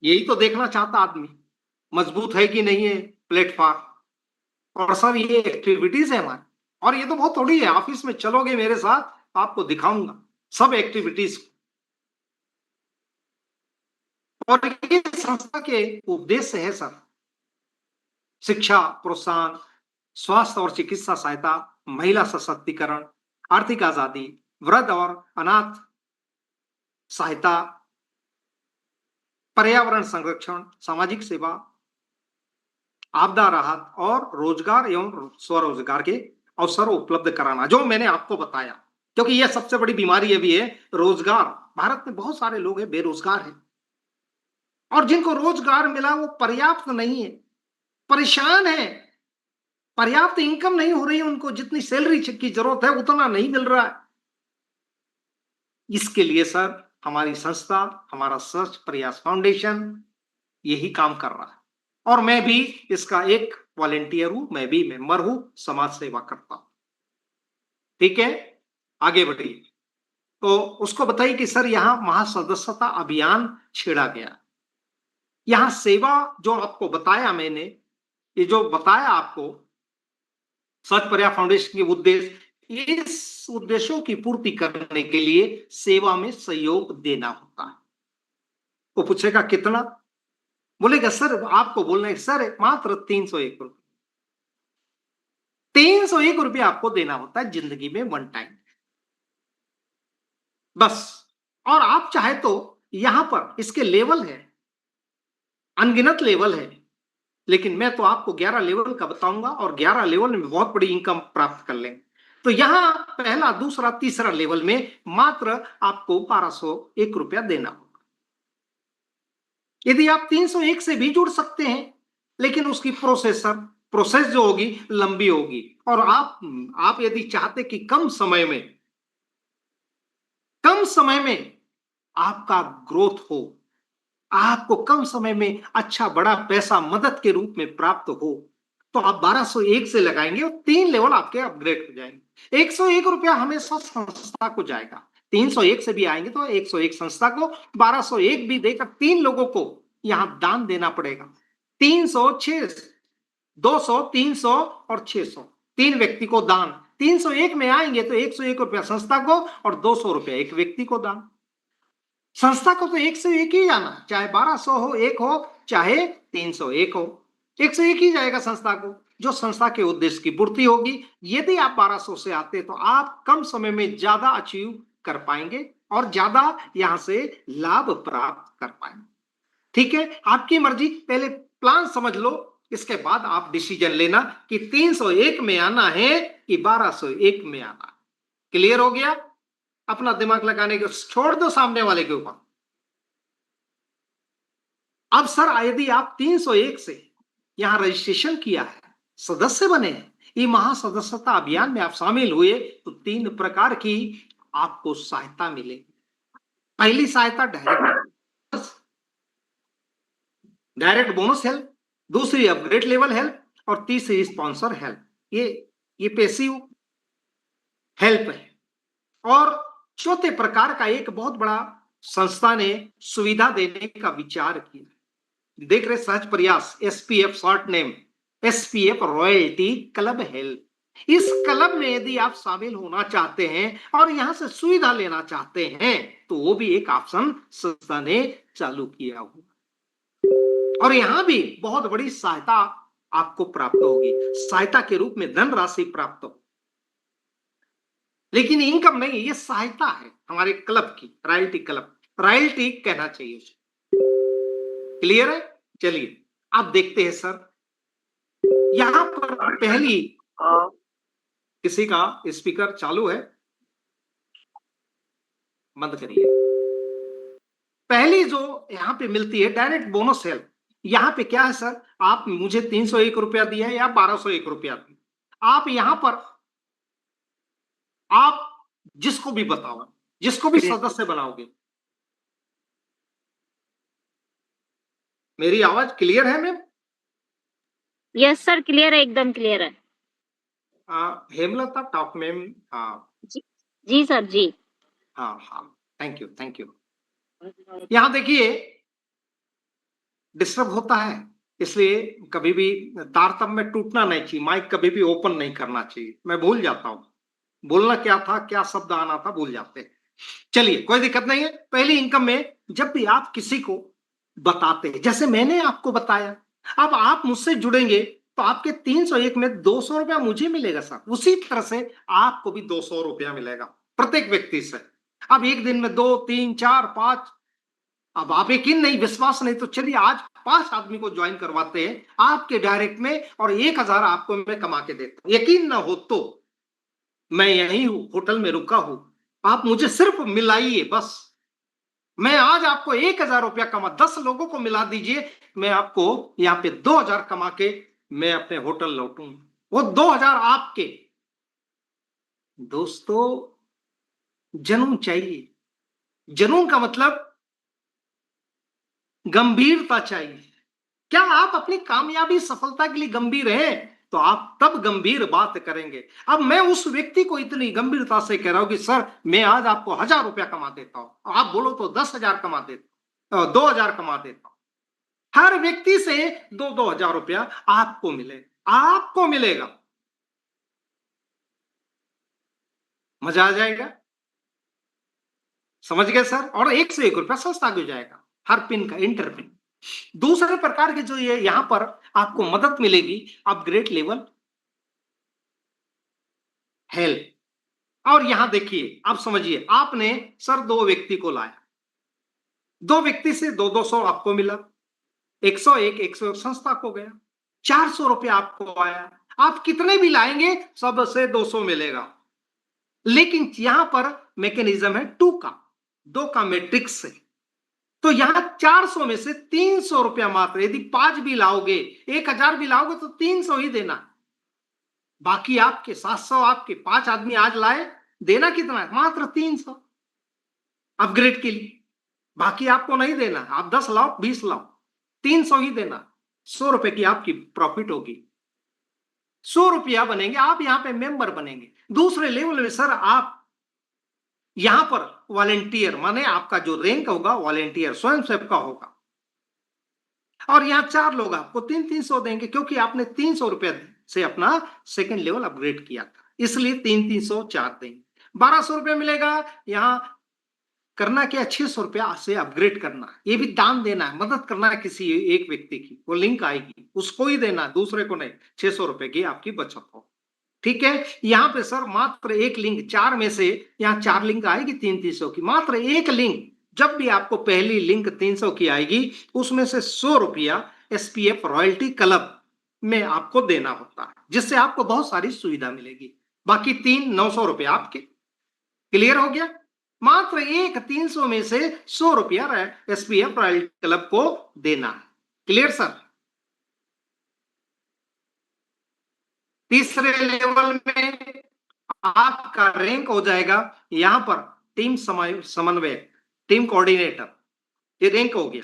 यही तो देखना चाहता आदमी, मजबूत है कि नहीं है प्लेटफॉर्म। और सर ये एक्टिविटीज है हमारी, और ये तो बहुत थोड़ी है। ऑफिस में चलोगे मेरे साथ, आपको दिखाऊंगा सब एक्टिविटीज। और ये संस्था के उद्देश्य है सर, शिक्षा प्रोत्साहन, स्वास्थ्य और चिकित्सा सहायता, महिला सशक्तिकरण, आर्थिक आजादी, वृद्ध और अनाथ सहायता, पर्यावरण संरक्षण, सामाजिक सेवा, आपदा राहत और रोजगार एवं स्वरोजगार के अवसर उपलब्ध कराना, जो मैंने आपको बताया। क्योंकि यह सबसे बड़ी बीमारी अभी है रोजगार। भारत में बहुत सारे लोग हैं बेरोजगार हैं, और जिनको रोजगार मिला वो पर्याप्त नहीं है, परेशान है। पर्याप्त इनकम नहीं हो रही है उनको, जितनी सैलरी की जरूरत है उतना नहीं मिल रहा है। इसके लिए सर हमारी संस्था, हमारा सर्च प्रयास फाउंडेशन यही काम कर रहा है, और मैं भी इसका एक वॉलेंटियर हूं, मैं भी मेंबर हूं, समाज सेवा करता हूं। ठीक है, आगे बढ़िए। तो उसको बताइए कि सर यहाँ महासदस्यता अभियान छेड़ा गया। यहाँ सेवा जो आपको बताया मैंने, ये जो बताया आपको स्वच्छ पर्यावरण फाउंडेशन के उद्देश्य, इस उद्देश्यों की पूर्ति करने के लिए सेवा में सहयोग देना होता है। वो पूछेगा कितना, बोलेगा सर आपको बोलना है सर मात्र 301 रुपये। 301 रुपये आपको देना होता है जिंदगी में, वन टाइम, बस। और आप चाहे तो यहां पर इसके लेवल है, अनगिनत लेवल है, लेकिन मैं तो आपको 11 लेवल का बताऊंगा, और 11 लेवल में बहुत बड़ी इनकम प्राप्त कर लेंगे। तो यहां पहला, दूसरा, तीसरा लेवल में मात्र आपको 1201 रुपया देना होगा। यदि आप 301 से भी जुड़ सकते हैं, लेकिन उसकी प्रोसेस जो होगी लंबी होगी। और आप यदि चाहते कि कम समय में कम समय में आपका ग्रोथ हो, आपको कम समय में अच्छा बड़ा पैसा मदद के रूप में प्राप्त हो, तो आप 1201 से लगाएंगे और 3 लेवल आपके अपग्रेड हो जाएंगे। 101 रुपया हमेशा संस्था को जाएगा, 301 से भी आएंगे तो 101 संस्था को, 1201 भी देकर 3 लोगों को यहां दान देना पड़ेगा। 300, 600, 200, 300 और 600, 3 व्यक्ति को दान। 301 में आएंगे तो 101 रुपया संस्था को और 200 रुपया एक व्यक्ति को दान। संस्था को तो 101 ही जाना, चाहे 1200 हो, एक हो, चाहे 301 हो, 101 ही जाएगा संस्था को, जो संस्था के उद्देश्य की पूर्ति होगी। यदि आप 1200 से आते तो आप कम समय में ज्यादा अचीव कर पाएंगे और ज्यादा यहां से लाभ प्राप्त कर पाएंगे। ठीक है, आपकी मर्जी, पहले प्लान समझ लो, इसके बाद आप डिसीजन लेना कि 301 में आना है कि 1201 में आना है। क्लियर हो गया? अपना दिमाग लगाने के छोड़ दो सामने वाले के ऊपर। अब सर यदि आप 301 से यहां रजिस्ट्रेशन किया है, सदस्य बने, ये महासदस्यता अभियान में आप शामिल हुए, तो 3 प्रकार की आपको सहायता मिलेगी। पहली सहायता डायरेक्ट बोनस हेल्प, दूसरी अपग्रेड लेवल हेल्प और तीसरी स्पॉन्सर हेल्प। ये पैसिव हेल्प है। और चौथे प्रकार का एक बहुत बड़ा संस्था ने सुविधा देने का विचार किया। देख रहे सहज प्रयास, SPF short name, SPF royalty club help. इस क्लब में यदि आप शामिल होना चाहते हैं और यहां से सुविधा लेना चाहते हैं तो वो भी एक ऑप्शन संस्था ने चालू किया हुआ, और यहां भी बहुत बड़ी सहायता आपको प्राप्त होगी। सहायता के रूप में धनराशि प्राप्त हो, लेकिन इनकम नहीं, ये सहायता है हमारे क्लब की, रॉयल्टी क्लब, रॉयल्टी कहना चाहिए उसे। क्लियर है? चलिए अब देखते हैं सर, यहां पर पहली, किसी का स्पीकर चालू है? बंद करिए। पहली जो यहां पे मिलती है डायरेक्ट बोनस हेल्प, यहां पे क्या है सर, आप मुझे 301 रुपया दिया है या 1201 रुपया दिया, आप यहां पर आप जिसको भी बताओ, जिसको भी सदस्य बनाओगे। मेरी आवाज क्लियर है मैम? यस सर, क्लियर है, एकदम क्लियर है। Hemlata talk ma'am. हाँ जी सर जी। हाँ हाँ, थैंक यू थैंक यू। यहां देखिए डिस्टर्ब होता है, इसलिए कभी भी तारतम्य में टूटना नहीं चाहिए, माइक कभी भी ओपन नहीं करना चाहिए। मैं भूल जाता हूं बोलना क्या था, क्या शब्द आना था, भूल जाते हैं। चलिए कोई दिक्कत नहीं है। पहली इनकम में जब भी आप किसी को बताते हैं, जैसे मैंने आपको बताया, अब आप मुझसे जुड़ेंगे तो आपके 301 में 200 रुपया मुझे मिलेगा सर, उसी तरह से आपको भी 200 रुपया मिलेगा प्रत्येक व्यक्ति से। अब एक दिन में 2, 3, 4, 5, अब आप यकीन नहीं, विश्वास नहीं तो चलिए आज 5 आदमी को ज्वाइन करवाते हैं आपके डायरेक्ट में, और 1000 आपको मैं कमा के देता हूं। यकीन ना हो तो मैं यही हूं, होटल में रुका हूं, आप मुझे सिर्फ मिलाइए बस। मैं आज आपको 1000 रुपया कमा, 10 लोगों को मिला दीजिए, मैं आपको यहां पे 2000 कमा के मैं अपने होटल लौटूंगा, वो 2000 आपके। दोस्तों जुनून चाहिए, जुनून का मतलब गंभीरता चाहिए। क्या आप अपनी कामयाबी सफलता के लिए गंभीर हैं तो आप तब गंभीर बात करेंगे। अब मैं उस व्यक्ति को इतनी गंभीरता से कह रहा हूं कि सर मैं आज आपको 1000 रुपया कमा देता हूं, आप बोलो तो 10,000 कमा देता, 2000 कमा देता हूं। हर व्यक्ति से 2-2 हजार रुपया आपको मिलेगा, आपको मिलेगा। मजा आ जाएगा, समझ गए सर? और 101 रुपया सस्ता हो जाएगा हर पिन का, इंटर पिन। दूसरे प्रकार के जो ये यहां पर आपको मदद मिलेगी, अपग्रेड लेवल हेल्प। और यहां देखिए, आप समझिए, आपने सर 2 व्यक्ति को लाया, 2 व्यक्ति से 2-200 आपको मिला, 101 संस्था को गया, 400 रुपया आपको आया। आप कितने भी लाएंगे सबसे 200 मिलेगा। लेकिन यहां पर मैकेनिज्म है 2 का, 2 का मैट्रिक्स है, तो यहां 400 में से 300 रुपया मात्र, यदि 5 भी लाओगे, 1000 भी लाओगे तो 300 ही देना, बाकी आपके 700, आपके 5 आदमी आज लाए, देना कितना है? मात्र 300। अपग्रेड के लिए। बाकी आपको नहीं देना, आप 10 लाओ 20 लाओ, 300 ही देना। 100 रुपए की आपकी प्रॉफिट होगी, 100 रुपया बनेंगे, आप यहां पे मेंबर बनेंगे। दूसरे लेवल में सर आप यहां पर वॉलेंटियर, माने आपका जो रैंक होगा वॉलेंटियर स्वयं सेवक का होगा, और यहां 4 लोग आपको 300 देंगे, क्योंकि आपने 300 रुपया से अपना सेकंड लेवल अपग्रेड किया था, इसलिए 300 4 देंगे, 1200 रुपया मिलेगा। यहां करना क्या, 600 रुपया से अपग्रेड करना, ये भी दान देना है, मदद करना है किसी एक व्यक्ति की, वो लिंक आएगी उसको ही देना, दूसरे को नहीं। 600 रुपए की आपकी बचत हो, ठीक है। यहाँ पे सर मात्र एक लिंक, 4 में से यहाँ 4 लिंक आएगी 300 की, मात्र एक लिंक, जब भी आपको पहली लिंक 300 की आएगी उसमें से 100 रुपया एसपीएफ रॉयल्टी क्लब में आपको देना होता है, जिससे आपको बहुत सारी सुविधा मिलेगी। बाकी 900 रुपया आपके, क्लियर हो गया। मात्र एक 300 में से 100 रुपया एसपीएफ रॉयल्टी क्लब को देना है, क्लियर सर। तीसरे लेवल में आपका रैंक हो जाएगा यहां पर टीम समन्वय, टीम कोऑर्डिनेटर, ये रैंक हो गया।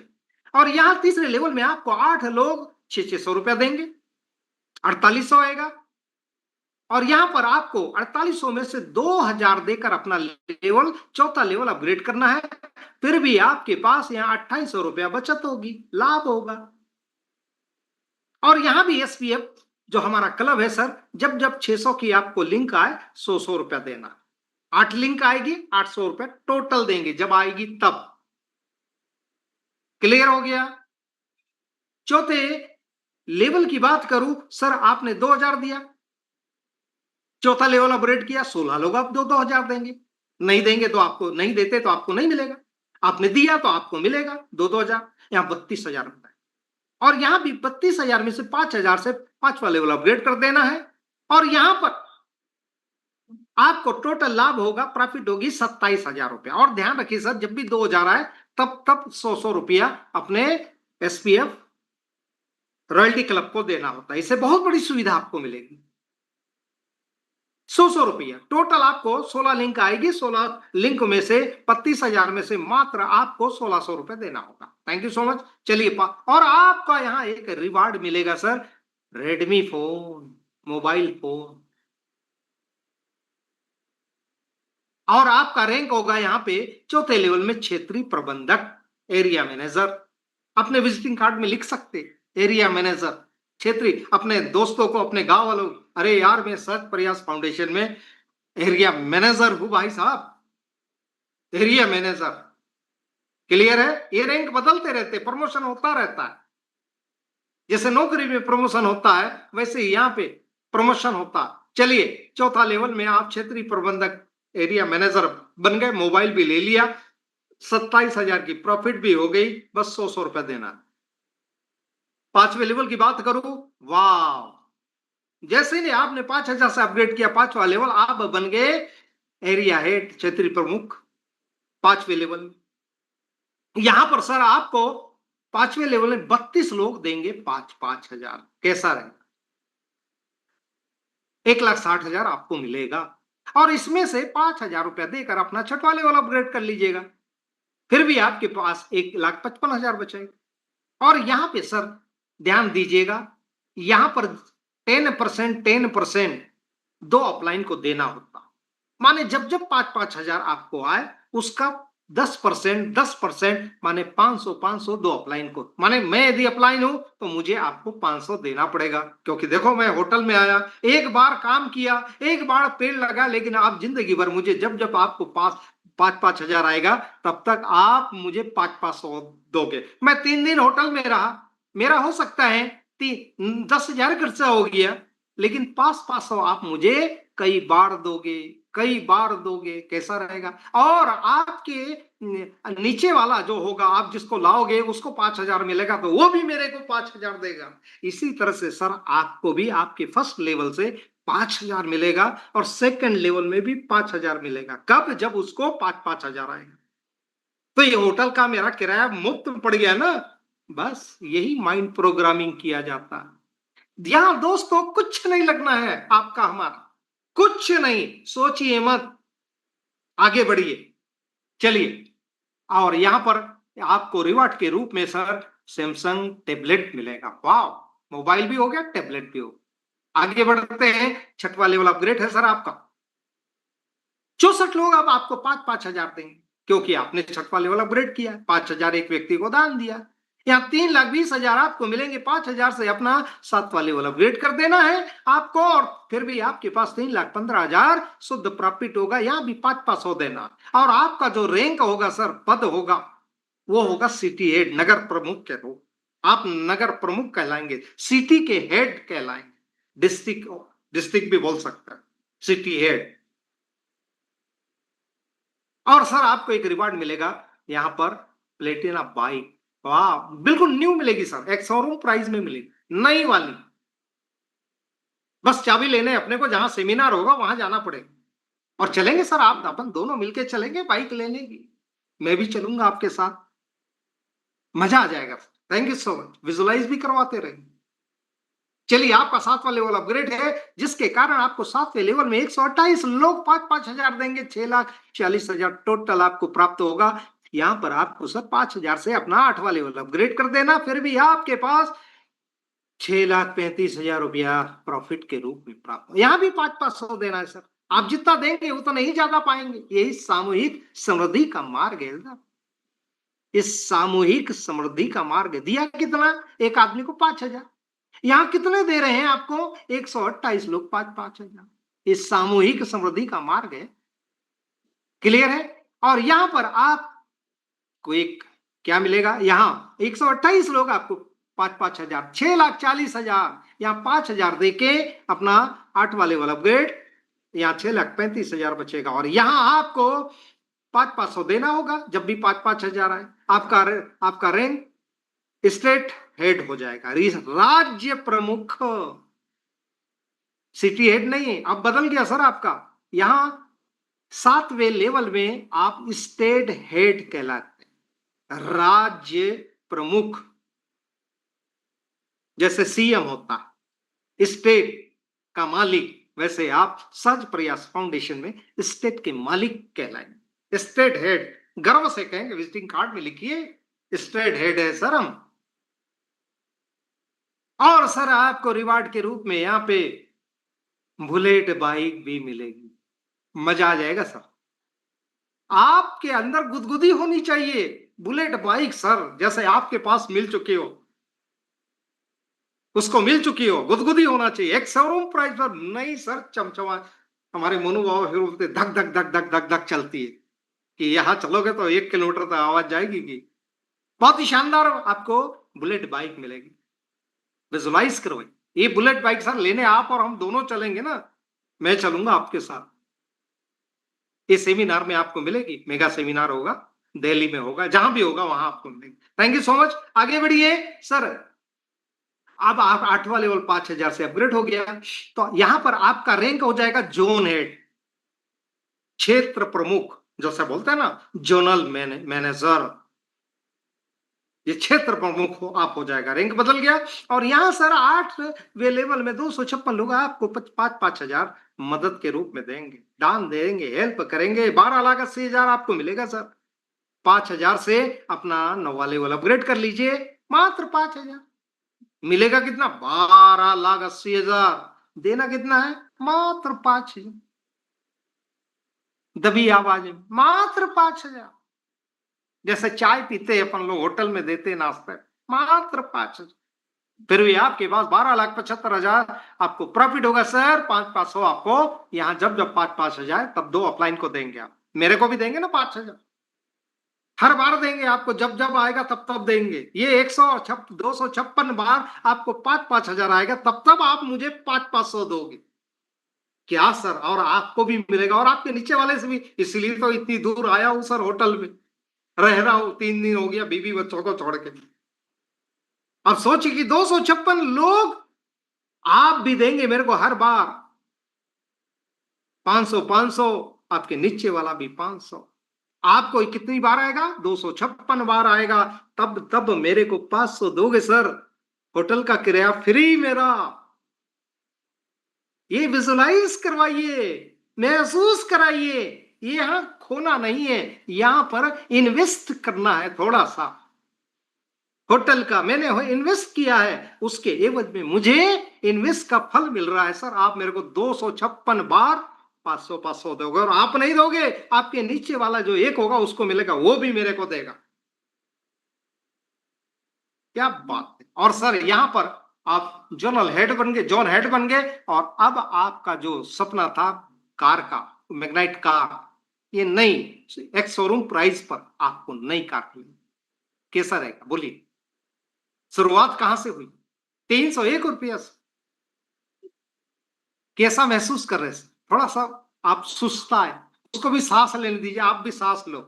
और यहां तीसरे लेवल में आपको 8 लोग 600 रुपया देंगे, 4800 आएगा। और यहां पर आपको 4800 में से 2000 देकर अपना लेवल, चौथा लेवल अपग्रेड करना है, फिर भी आपके पास यहां 2800 रुपया बचत होगी, लाभ होगा। और यहां भी एसपीएफ जो हमारा क्लब है सर, जब जब 600 की आपको लिंक आए 100 रुपया देना, 8 लिंक आएगी 800 रुपया टोटल देंगे जब आएगी तब, क्लियर हो गया। चौथे लेवल की बात करूं सर, आपने 2000 दिया, चौथा लेवल अपग्रेड किया, 16 लोग आप 2000 देंगे, नहीं देंगे तो आपको नहीं देते तो आपको नहीं मिलेगा, आपने दिया तो आपको मिलेगा 2000, यहां 32,000 रुपए। और यहां भी 32,000 में से 5,000 से 5वां लेवल अपग्रेड कर देना है। और यहां पर आपको टोटल लाभ होगा, प्रॉफिट होगी 27,000 रुपया। और ध्यान रखिए सर, जब भी 2000 आए तब तब 100 रुपया अपने एसपीएफ रॉयल्टी क्लब को देना होता है, इससे बहुत बड़ी सुविधा आपको मिलेगी। 100 रुपया टोटल आपको 16 लिंक आएगी, 16 लिंक में से 32,000 में से मात्र आपको 1600 रुपए देना होगा। Thank you so much. चलिए और आपका यहां एक रिवार्ड मिलेगा sir, Redmi phone, mobile phone. और आपका रैंक होगा यहाँ पे चौथे लेवल में क्षेत्रीय प्रबंधक, एरिया मैनेजर। अपने विजिटिंग कार्ड में लिख सकते एरिया मैनेजर क्षेत्रीय, अपने दोस्तों को, अपने गांव वालों, अरे यार मैं सच प्रयास फाउंडेशन में एरिया मैनेजर हूं भाई साहब, एरिया मैनेजर, क्लियर है। ये रैंक बदलते रहते, प्रमोशन होता रहता है, जैसे नौकरी में प्रमोशन होता है वैसे यहाँ पे प्रमोशन होता है। चलिए चौथा लेवल में आप क्षेत्रीय प्रबंधक एरिया मैनेजर बन गए, मोबाइल भी ले लिया, 27,000 की प्रॉफिट भी हो गई, बस 100 रुपया देना। पांचवें लेवल की बात करूं, वाह, जैसे ही आपने 5,000 से अपग्रेड किया, पांचवा लेवल आप बन गए एरिया हेड, क्षेत्रीय प्रमुख, पांचवें लेवल। यहां पर सर आपको पांचवें लेवल में 32 लोग देंगे 5,000, कैसा रहेगा, 1,60,000 आपको मिलेगा। और इसमें से 5,000 रुपया देकर अपना छठवां लेवल अपग्रेड कर लीजिएगा, फिर भी आपके पास 1,55,000 बचेगा। और यहां पे सर ध्यान दीजिएगा, यहां पर 10% दो अपलाइन को देना होता, माने जब जब 5,000 आपको आए उसका 10% माने 500 दो अपलाइन को, माने मैं यदि अपलाइन हूं तो मुझे आपको 500 देना पड़ेगा, क्योंकि देखो मैं होटल में आया, एक बार काम किया, एक बार पेड़ लगा, लेकिन आप जिंदगी भर मुझे जब जब आपको 5,000 आएगा तब तक आप मुझे 500 दोगे। मैं 3 दिन होटल में रहा, मेरा हो सकता है 10,000 खर्चा हो गया, लेकिन 500 आप मुझे कई बार दोगे, कई बार दोगे, कैसा रहेगा। और आपके नीचे वाला जो होगा, आप जिसको लाओगे उसको 5,000 मिलेगा तो वो भी मेरे को 5,000 देगा। इसी तरह से सर आपको भी आपके फर्स्ट लेवल से 5,000 मिलेगा और सेकंड लेवल में भी 5,000 मिलेगा। कब, जब उसको 5,000 आएगा। तो ये होटल का मेरा किराया मुफ्त पड़ गया ना, बस यही माइंड प्रोग्रामिंग किया जाता है। यहां दोस्तों कुछ नहीं लगना है आपका हमारा, कुछ नहीं, सोचिए मत, आगे बढ़िए। चलिए और यहाँ पर आपको रिवार्ड के रूप में सर सैमसंग टैबलेट मिलेगा। वाह, मोबाइल भी हो गया, टैबलेट भी हो। आगे बढ़ते हैं, छठवां लेवल अपग्रेड है सर आपका। 64 लोग अब आपको 5-5 हजार देंगे, क्योंकि आपने छठवां लेवल अपग्रेड किया। 5 हजार एक व्यक्ति को दान दिया। यहाँ 3,20,000 आपको मिलेंगे। 5 हजार से अपना 7वां लेवल अपग्रेड कर देना है आपको, और फिर भी आपके पास 3,15,000 शुद्ध प्रॉफिट होगा। यहाँ भी 5-5 देना, और आपका जो रैंक होगा सर, पद होगा, वो होगा सिटी हेड, नगर प्रमुख के रूप। आप नगर प्रमुख कहलाएंगे, सिटी के हेड कहलाएंगे, डिस्ट्रिक्ट डिस्ट्रिक्ट भी बोल सकते हैं, सिटी हेड। और सर आपको एक रिवार्ड मिलेगा यहां पर, प्लेटिना बाइक। वाह, बिल्कुल न्यू मिलेगी सर, एक शोरूम प्राइस में मिलेगी, नई वाली। बस चाबी लेने अपने को जहां सेमिनार होगा वहां जाना पड़ेगा, और चलेंगे सर, आप अपन दोनों मिलके चलेंगे बाइक लेने की। मैं भी चलूंगा आपके साथ, मजा आ जाएगा। Thank you so much, visualise भी करवाते रहेंगे। चलिए, आपका 7वां लेवल अपग्रेड है, जिसके कारण आपको 7वें लेवल में 128 लोग 5-5 हजार देंगे। 6,40,000 टोटल आपको प्राप्त होगा। यहां पर आपको सर 5 हजार से अपना 8वां लेवल अपग्रेड कर देना, फिर भी आपके पास 6,35,000 रुपया प्रॉफिट के रूप में प्राप्त। यहां भी 5-5 देना है सर। आप जितना देंगे उतना ही ज्यादा पाएंगे। यही सामूहिक समृद्धि का मार्ग है सर। इस सामूहिक समृद्धि का मार्ग दिया कितना, एक आदमी को 5 हजार। यहां कितने दे रहे हैं आपको, 128 लोग 5-5 हजार। इस सामूहिक समृद्धि का मार्ग है। क्लियर है। और यहां पर आपको एक क्या मिलेगा, यहां 128 लोग आपको 5-5 हजार, 6,40,000। यहां 5 हजार देके अपना 8वां लेवल अपग्रेड, यहां 6,35,000 बचेगा। और यहां आपको 5-5 देना होगा जब भी 5-5 हजार आए। आपका रैंक स्टेट हेड हो जाएगा, राज्य प्रमुख। सिटी हेड नहीं, अब बदल गया सर आपका। यहां 7वें लेवल में आप स्टेट हेड कहलाते हैं, राज्य प्रमुख। जैसे सीएम होता है, स्टेट का मालिक, वैसे आप सहज प्रयास फाउंडेशन में स्टेट के मालिक कहलाएंगे। स्टेट हेड, गर्व से कहेंगे, विजिटिंग कार्ड में लिखिए, स्टेट हेड है सर हम। और सर आपको रिवार्ड के रूप में यहां पे बुलेट बाइक भी मिलेगी। मजा आ जाएगा सर। आपके अंदर गुदगुदी होनी चाहिए। बुलेट बाइक सर जैसे आपके पास मिल चुकी हो, उसको मिल चुकी हो, गुदगुदी होना चाहिए। एक शोरूम प्राइस पर नहीं सर, चमचमा। हमारे मनोभाव फिर बोलते धक धक धक धक धक धक चलती है कि यहां चलोगे तो 1 किलोमीटर तक आवाज जाएगी कि। बहुत ही शानदार आपको बुलेट बाइक मिलेगी। विजुलाइज करो भाई, ये बुलेट बाइक सर लेने आप और हम दोनों चलेंगे ना, मैं चलूंगा आपके साथ। इस सेमिनार में आपको मिलेगी, मेगा सेमिनार होगा, दिल्ली में होगा, जहां भी होगा वहां आपको मिलेगी। Thank you so much. आगे बढ़िए सर। अब आप 8वां लेवल 5 हजार से अपग्रेड हो गया, तो यहां पर आपका रैंक हो जाएगा जोन हेड, क्षेत्र प्रमुख, जैसे बोलते हैं ना, जोनल मैनेजर। ये क्षेत्र प्रमुख हो जाएगा, रैंक बदल गया। और यहां सर 8वें लेवल में 256 लोग आपको 5-5 हजार मदद के रूप में देंगे, दान देंगे, हेल्प करेंगे। 12,80,000 आपको मिलेगा सर। 5 हजार से अपना 9वां लेवल अपग्रेड कर लीजिए, मात्र 5 हजार। मिलेगा कितना, 12,80,000। देना कितना है, मात्र 5 हजार। दबी आवाज में मात्र 5 हजार। जैसे चाय पीते अपन लोग होटल में देते नाश्ता, मात्र 5 हजार। फिर भी आपके पास 12,75,000 आपको प्रॉफिट होगा सर। 5-5 आपको यहां जब जब 5-5 हजार, तब 2 अपलाइन को देंगे आप, मेरे को भी देंगे ना 5 हजार। हर बार देंगे आपको, जब जब आएगा तब तब देंगे। ये 256 बार आपको 5-5 हजार आएगा, तब तब आप मुझे 5-5 दोगे। क्या सर, और आपको भी मिलेगा और आपके नीचे वाले से भी। इसलिए तो इतनी दूर आया हूं सर, होटल में रह रहा हूं, 3 दिन हो गया बीवी बच्चों को छोड़ के। अब सोचिए कि 256 लोग आप भी देंगे मेरे को हर बार 500-500, आपके नीचे वाला भी 500। आपको कितनी बार आएगा, 256 बार आएगा, तब तब मेरे को 500 दोगे सर। होटल का किराया फ्री मेरा। ये विजुलाइज करवाइए, महसूस कराइए ये यहाँ खोना नहीं है, यहाँ पर इन्वेस्ट करना है थोड़ा सा। होटल का मैंने इन्वेस्ट किया है, उसके एवज में मुझे इन्वेस्ट का फल मिल रहा है। सर आप मेरे को 256 बार 500 500 दोगे, और आप नहीं दोगे, आपके नीचे वाला जो एक होगा उसको मिलेगा, वो भी मेरे को देगा। क्या बात है। और सर यहां पर आप जोनल हेड बन गए, जोन हेड बन गए, और अब आपका जो सपना था कार का, मैग्नाइट कार, ये नई एक शोरूम प्राइस पर आपको नई कार मिली। कैसा रहेगा बोलिए। शुरुआत कहां से हुई? 301 रुपया से। कैसा महसूस कर रहे हैं? थोड़ा सा आप सुस्ता है, उसको भी सांस लेने दीजिए, आप भी सांस लो।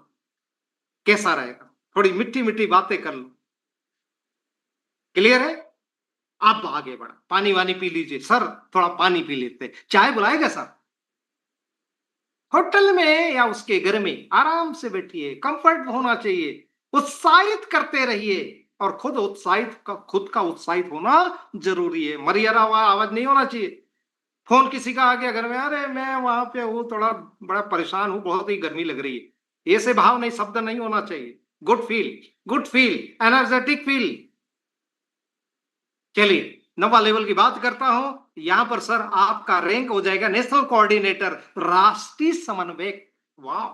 कैसा रहेगा? थोड़ी मिट्टी मिट्टी बातें कर लो। क्लियर है? आप आगे बढ़ा, पानी वानी पी लीजिए। सर थोड़ा पानी पी लेते, चाय बुलाएगा सर? होटल में या उसके घर में आराम से बैठिए, कंफर्ट होना चाहिए, उत्साहित करते रहिए, और खुद उत्साहित होना जरूरी है। मरियारा आवाज नहीं होना चाहिए। फोन किसी का आ गया घर में, अरे मैं वहां पे हूँ, थोड़ा बड़ा परेशान हूँ, बहुत ही गर्मी लग रही है, ऐसे भाव नहीं, शब्द नहीं होना चाहिए। Good feel, energetic feel. चलिए नवा लेवल की बात करता हूं। यहां पर सर आपका रैंक हो जाएगा नेशनल कोऑर्डिनेटर, राष्ट्रीय समन्वयक। वाह,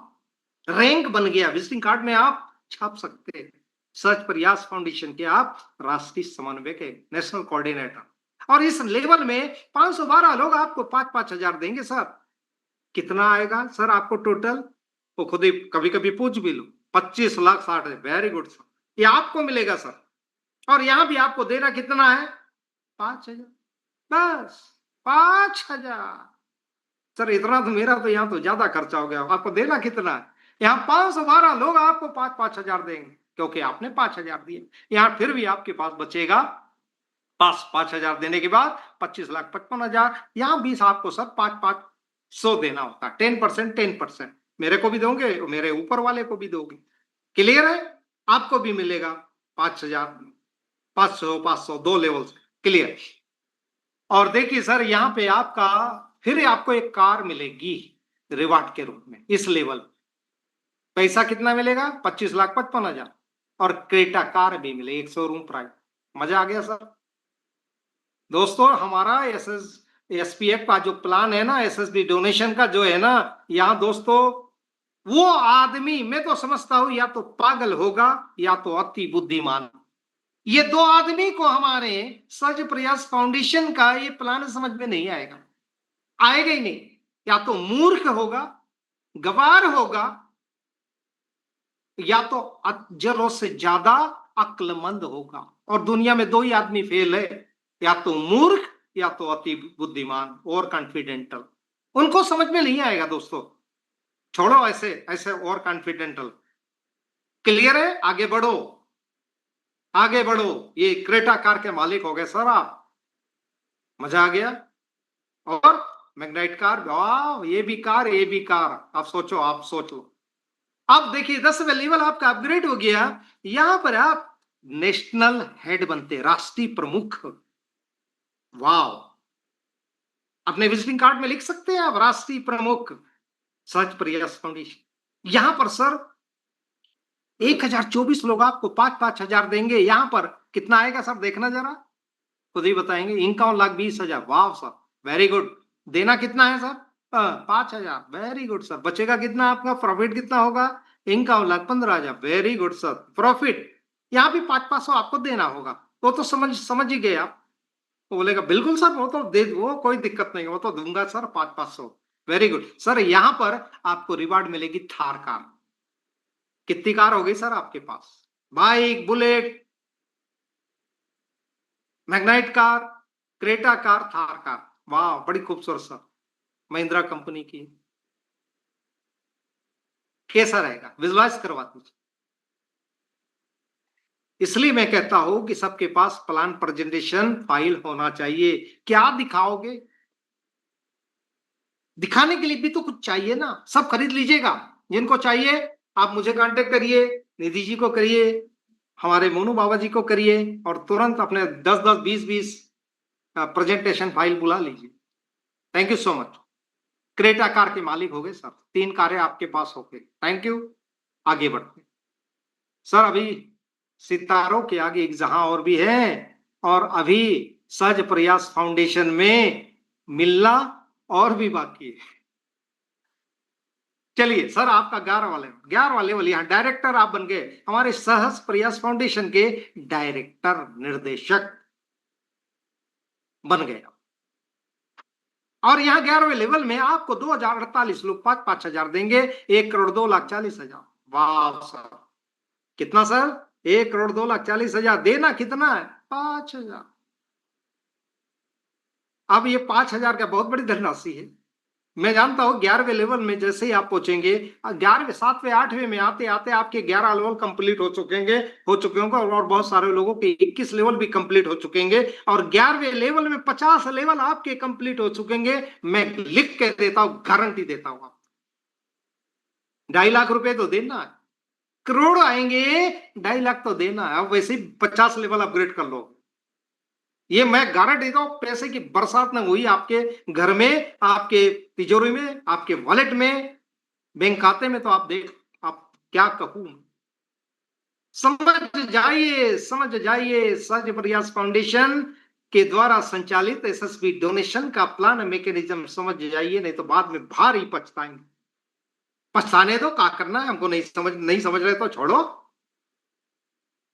रैंक बन गया, विजिटिंग कार्ड में आप छाप सकते हैं। सर्च प्रयास फाउंडेशन के आप राष्ट्रीय समन्वयक है, नेशनल कोऑर्डिनेटर। और इस लेवल में 512 लोग आपको 5-5 हजार देंगे। सर कितना आएगा सर आपको टोटल? वो खुद ही कभी कभी पूछ भी लो। 25,60,000। वेरी गुड सर, ये आपको मिलेगा सर। और यहां भी आपको देना कितना है? 5,000। बस 5,000। सर इतना तो मेरा तो यहाँ तो ज्यादा खर्चा हो गया, आपको देना कितना है? यहाँ 512 लोग आपको 5-5 हजार देंगे, क्योंकि आपने 5,000 दिए। यहाँ फिर भी आपके पास बचेगा 5,000 देने के बाद 25,55,000। यहाँ 20 आपको सर 5-5 100 देना होता है। 10%, 10% मेरे को भी दोगे, मेरे ऊपर वाले को भी दोगे। क्लियर है? आपको भी मिलेगा 5,000, 500, 500, 2 लेवल से। क्लियर? और देखिए सर यहाँ पे आपका फिर आपको एक कार मिलेगी रिवार्ड के रूप में इस लेवल। पैसा कितना मिलेगा? 25,55,000। और क्रेटा कार भी मिले, एक शोरूम प्राइस। मजा आ गया सर। दोस्तों हमारा एसपीएफ का जो प्लान है ना, एसएसबी डोनेशन का जो है ना, यहाँ दोस्तों वो आदमी मैं तो समझता हूं या तो पागल होगा या तो अति बुद्धिमान। ये दो आदमी को हमारे सज प्रयास फाउंडेशन का ये प्लान समझ में नहीं आएगा, आएगा ही नहीं। या तो मूर्ख होगा, गवार होगा, या तो अजरों से ज्यादा अक्लमंद होगा। और दुनिया में दो ही आदमी फेल है, या तो मूर्ख या तो अति बुद्धिमान और कॉन्फिडेंटल। उनको समझ में नहीं आएगा दोस्तों। छोड़ो ऐसे ऐसे और कॉन्फिडेंटल। क्लियर है? आगे बढ़ो, आगे बढ़ो। ये क्रेटा कार के मालिक हो गए सर आप। मजा आ गया? और मैग्नाइट कार, वाह, ये भी कार, ये भी कार। आप सोचो, आप सोच लो। अब देखिए 10वें लेवल आपका अपग्रेड हो गया। यहां पर आप नेशनल हेड बनते, राष्ट्रीय प्रमुख। वाह, अपने विजिटिंग कार्ड में लिख सकते हैं आप, राष्ट्रीय प्रमुख सच प्रयास फाउंडेशन। यहां पर सर 1,024 लोग आपको 5-5 हजार देंगे। यहां पर कितना आएगा सर? देखना जरा, खुद ही बताएंगे। 51,20,000। वाह सर, वेरी गुड। देना कितना है सर? 5,000। Very good sir. बचेगा कितना आपका? प्रॉफिट कितना होगा? 51,15,000। Very good sir. प्रॉफिट यहाँ भी 500-500 आपको देना होगा। वो तो समझ ही गए आप। वो बोलेगा बिल्कुल सर, वो तो दे, वो कोई दिक्कत नहीं, वो तो दूंगा सर 500-500। Very good sir. यहां पर आपको रिवार्ड मिलेगी थार कार। कितनी कार हो गई सर आपके पास? Bike, Bullet, Magnite car, Creta car, Thar car. वाह, बड़ी खूबसूरत सर, महिंद्रा कंपनी की। कैसा रहेगा? विजुलाइज करवा दीजिए। इसलिए मैं कहता हूं कि सबके पास प्लान प्रेजेंटेशन फाइल होना चाहिए। क्या दिखाओगे? दिखाने के लिए भी तो कुछ चाहिए ना। सब खरीद लीजिएगा, जिनको चाहिए आप मुझे कांटेक्ट करिए, निधि जी को करिए, हमारे मोनू बाबा जी को करिए, और तुरंत अपने 10-10, 20-20 प्रेजेंटेशन फाइल बुला लीजिए। Thank you so much. Creta car के मालिक हो गए सर, 3 कारें आपके पास हो गई। Thank you. आगे बढ़ते सर, अभी सितारों के आगे एक जहां और भी है, और अभी सहज प्रयास फाउंडेशन में मिलना और भी बाकी है। चलिए सर, आपका 11वां लेवल यहाँ डायरेक्टर आप बन गए, हमारे सहज प्रयास फाउंडेशन के डायरेक्टर निर्देशक बन गए। और यहाँ 11वें लेवल में आपको 2048 लोग 5-5 हजार देंगे, 1,02,40,000। वाह सर, कितना सर? 1,02,40,000 देना कितना है? 5,000। अब ये 5,000 का बहुत बड़ी धनराशि है। मैं जानता हूं 11वें लेवल में जैसे ही आप पहुंचेंगे, 11वें 7वें 8वें में आते आते आपके 11 लेवल कंप्लीट हो चुके होंगे, और बहुत सारे लोगों के 21 लेवल भी कंप्लीट हो चुकेंगे, और 11वें लेवल में 50 लेवल आपके कंप्लीट हो चुकेंगे। मैं लिख के देता हूं, गारंटी देता हूं। 2.5 लाख रुपए तो देना है, करोड़ आएंगे, 2.5 लाख तो देना है। अब वैसे ही 50 लेवल अपग्रेड कर लो, ये मैं गारंटी देता हूं, पैसे की बरसात न हुई आपके घर में, आपके तिजोरी में, आपके वॉलेट में, बैंक खाते में। तो आप देख, आप क्या कहूं, समझ जाइए सहज प्रयास फाउंडेशन के द्वारा संचालित एसएसबी डोनेशन का प्लान मैकेनिज्म समझ जाइए, नहीं तो बाद में भारी पछताएंगे। पछताने दो, क्या करना है हमको, नहीं समझ रहे तो छोड़ो।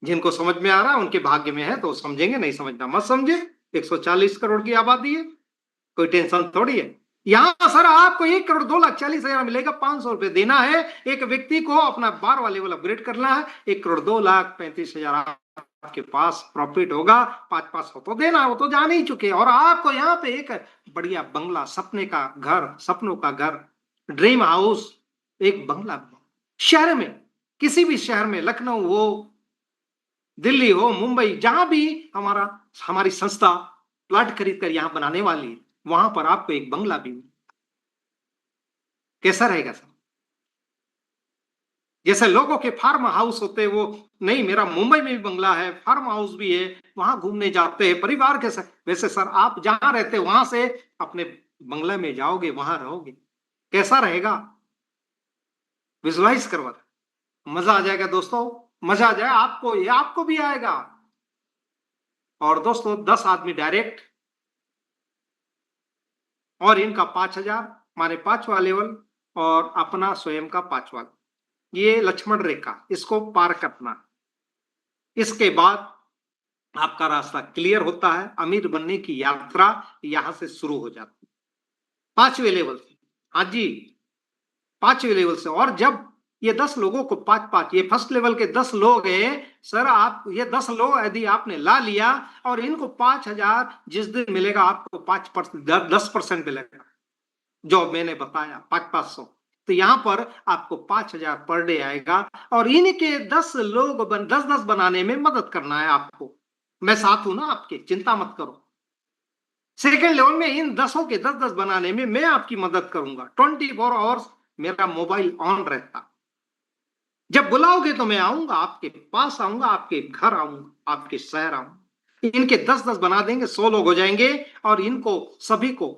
जिनको समझ में आ रहा है उनके भाग्य में है, तो समझेंगे, नहीं समझना मत समझे। 140 करोड़ की आबादी है, कोई टेंशन थोड़ी है। यहां सर आपको 1,02,40,000 मिलेगा, 500 रुपए देना है। एक व्यक्ति को अपना 12वां लेवल अपग्रेड करना है, 1,02,35,000 आपके पास प्रॉफिट होगा। 5-500 तो देना, वो तो जान ही चुके। और आपको यहाँ पे एक बढ़िया बंगला, सपने का घर, सपनों का घर, ड्रीम हाउस, एक बंगला शहर में, किसी भी शहर में, लखनऊ हो, दिल्ली हो, मुंबई, जहां भी हमारी संस्था प्लाट खरीद कर यहां बनाने वाली है, वहां पर आपको एक बंगला भी मिले। कैसा रहेगा सर? जैसे लोगों के फार्म हाउस होते हैं, वो नहीं, मेरा मुंबई में भी बंगला है, फार्म हाउस भी है, वहां घूमने जाते हैं परिवार के साथ। वैसे सर आप जहां रहते हैं वहां से अपने बंगले में जाओगे, वहां रहोगे, कैसा रहेगा? विजुलाइज करवा, मजा आ जाएगा दोस्तों, मजा आ जाएगा आपको, ये आपको भी आएगा। और दोस्तों 10 आदमी डायरेक्ट, और इनका 5,000, माने 5वां लेवल, और अपना स्वयं का 5वां। ये लक्ष्मण रेखा, इसको पार करना, इसके बाद आपका रास्ता क्लियर होता है, अमीर बनने की यात्रा यहां से शुरू हो जाती है, 5वें लेवल से। हाँ जी, 5वें लेवल से। और जब ये 10 लोगों को 5-5, ये फर्स्ट लेवल के 10 लोग हैं सर, आप ये 10 लोग यदि आपने ला लिया, और इनको 5,000 जिस दिन मिलेगा, आपको 10% मिलेगा, जो मैंने बताया, 5-500। तो यहां पर आपको 5,000 पर डे आएगा, और इनके 10 लोग 10-10 बनाने में मदद करना है आपको। मैं साथ हूं ना आपके, चिंता मत करो। सेकेंड लेवल में इन 10 के 10-10 बनाने में मैं आपकी मदद करूंगा। 24 आवर्स मेरा मोबाइल ऑन रहता, जब बुलाओगे तो मैं आऊंगा, आपके पास आऊंगा, आपके घर आऊंगा, आपके शहर आऊंगा। इनके 10-10 बना देंगे, 100 लोग हो जाएंगे, और इनको सभी को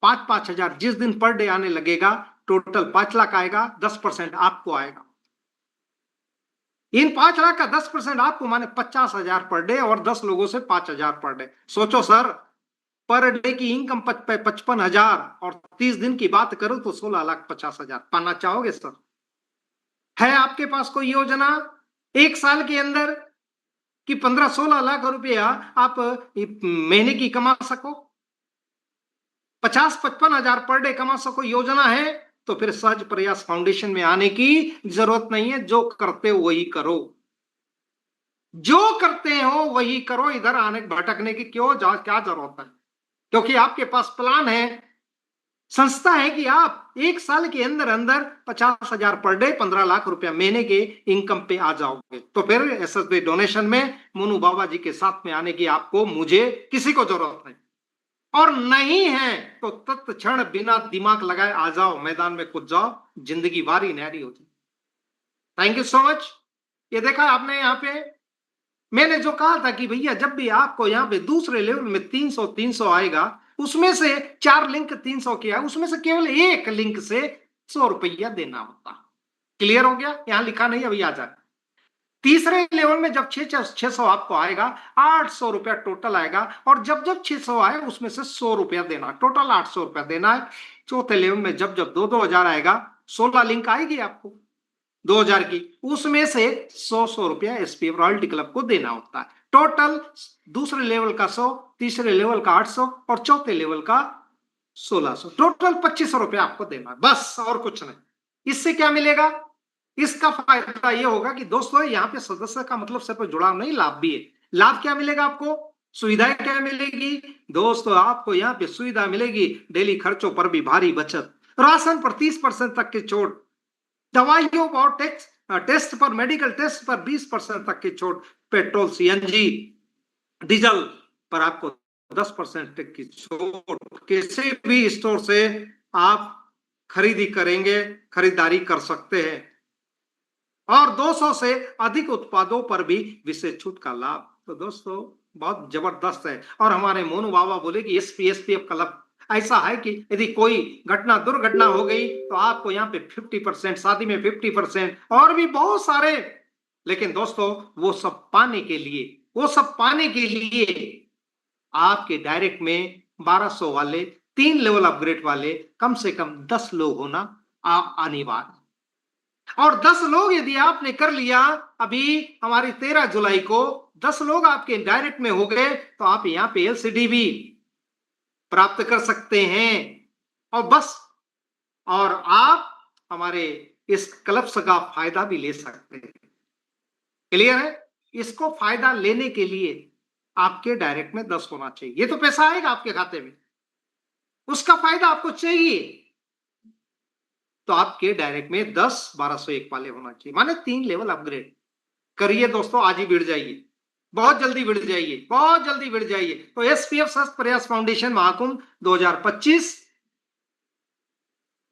5-5 हजार जिस दिन पर डे आने लगेगा, टोटल 5 लाख आएगा, 10% आपको आएगा। इन 5 लाख का 10% आपको, माने 50,000 पर डे, और 10 लोगों से 5,000 पर डे। सोचो सर, पर डे की इनकम 55,000, और 30 दिन की बात करो तो 16,50,000 पाना चाहोगे सर? है आपके पास कोई योजना 1 साल के अंदर कि 15-16 लाख रुपया आप महीने की कमा सको, 50-55 हजार पर डे कमा सको? योजना है तो फिर सहज प्रयास फाउंडेशन में आने की जरूरत नहीं है। जो करते हो वही करो, जो करते हो वही करो, इधर आने भटकने की क्या जरूरत है? क्योंकि आपके पास प्लान है, संस्था है कि आप 1 साल के अंदर अंदर 50,000 पर डे, 15 लाख रुपया महीने के इनकम पे आ जाओगे। तो फिर एसएसबी डोनेशन में मोनू बाबा जी के साथ में आने की आपको, मुझे, किसी को जरूरत नहीं। और नहीं है तो तत्क्षण बिना दिमाग लगाए आ जाओ, मैदान में कूद जाओ, जिंदगी बारी न्यारी होती। Thank you so much. ये देखा आपने, यहाँ पे मैंने जो कहा था कि भैया जब भी आपको यहाँ पे दूसरे लेवल में 300 आएगा, उसमें से 4 लिंक 300 के है, उसमें से केवल एक लिंक से 100 रुपया देना होता। क्लियर हो गया? यहां लिखा नहीं, अभी आ जाए। तीसरे लेवल में जब 600 आपको आएगा, 800 रुपया टोटल आएगा, और जब जब 600 आए उसमें से 100 रुपया देना, टोटल 800 रुपया देना है। चौथे लेवल में जब जब 2-2000 आएगा, 16 लिंक आएगी आपको 2000 की, उसमें से 100 रुपया एसपीएफ रॉयल्टी क्लब को देना होता है। टोटल दूसरे लेवल का 100, तीसरे लेवल का 800 और चौथे लेवल का 1600, टोटल 2500 रुपया आपको देना है, बस और कुछ नहीं। इससे क्या मिलेगा? इसका फायदा ये होगा कि दोस्तों यहाँ पे सदस्य का मतलब सिर्फ जुड़ाव नहीं, लाभ भी है। लाभ क्या मिलेगा आपको? सुविधाएं क्या मिलेगी दोस्तों? आपको यहाँ पे सुविधा मिलेगी, डेली खर्चों पर भी भारी बचत, राशन पर 30% तक की छूट, दवाइयों और टेस्ट पर, मेडिकल टेस्ट पर 20% तक की छूट, पेट्रोल सीएनजी डीजल पर आपको 10% तक की छूट, किसी भी स्टोर से आप खरीदी करेंगे, खरीदारी कर सकते हैं, और 200 से अधिक उत्पादों पर भी विशेष छूट का लाभ। तो दोस्तों बहुत जबरदस्त है। और हमारे मोनू बाबा बोले कि एसपीएफ क्लब ऐसा है कि यदि कोई दुर्घटना हो गई तो आपको यहाँ पे 50%, शादी में 50%, और भी बहुत सारे। लेकिन दोस्तों वो सब पाने के लिए आपके डायरेक्ट में 1200 वाले 3 लेवल अपग्रेड वाले कम से कम 10 लोग होना अनिवार्य। और 10 लोग यदि आपने कर लिया, अभी हमारी 13 जुलाई को 10 लोग आपके डायरेक्ट में हो गए, तो आप यहाँ पे एलसीडी भी प्राप्त कर सकते हैं, और बस, और आप हमारे इस क्लब्स का फायदा भी ले सकते हैं। क्लियर है? इसको फायदा लेने के लिए आपके डायरेक्ट में 10 होना चाहिए। ये तो पैसा आएगा आपके खाते में, उसका फायदा आपको चाहिए, तो आपके डायरेक्ट में 10 1201 वाले होना चाहिए, माने 3 लेवल अपग्रेड करिए दोस्तों। आज ही भिड़ जाइए, बहुत जल्दी भिड़ जाइए, बहुत जल्दी भिड़ जाइए। तो एसपीएफ स्वस्थ प्रयास फाउंडेशन महाकुंभ 2025,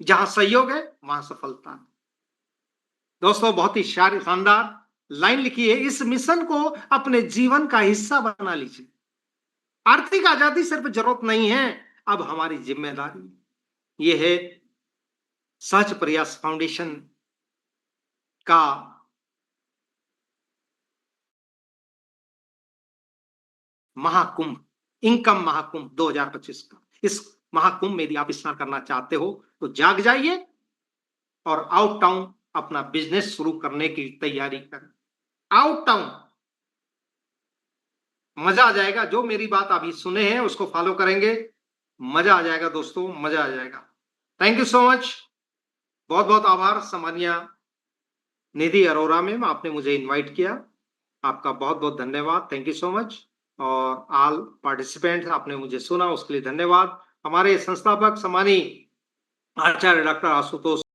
जहां सहयोग है वहां सफलता है। दोस्तों बहुत ही शानदार लाइन लिखी है, इस मिशन को अपने जीवन का हिस्सा बना लीजिए। आर्थिक आजादी सिर्फ जरूरत नहीं है, अब हमारी जिम्मेदारी। यह है सहज प्रयास फाउंडेशन का महाकुंभ, इनकम महाकुंभ 2025 का। इस महाकुंभ में यदि आप स्नान करना चाहते हो तो जाग जाइए और आउट टाउन अपना बिजनेस शुरू करने की तैयारी करें। आउट टाउन मजा आ जाएगा। जो मेरी बात अभी सुने हैं उसको फॉलो करेंगे, मजा आ जाएगा दोस्तों, मजा आ जाएगा। थैंक यू सो मच, बहुत बहुत आभार सम्मानिया निधि अरोरा मैम, आपने मुझे इनवाइट किया, आपका बहुत बहुत धन्यवाद, थैंक यू सो मच। और ऑल पार्टिसिपेंट्स, आपने मुझे सुना उसके लिए धन्यवाद। हमारे संस्थापक सम्मानीय आचार्य डॉक्टर आशुतोष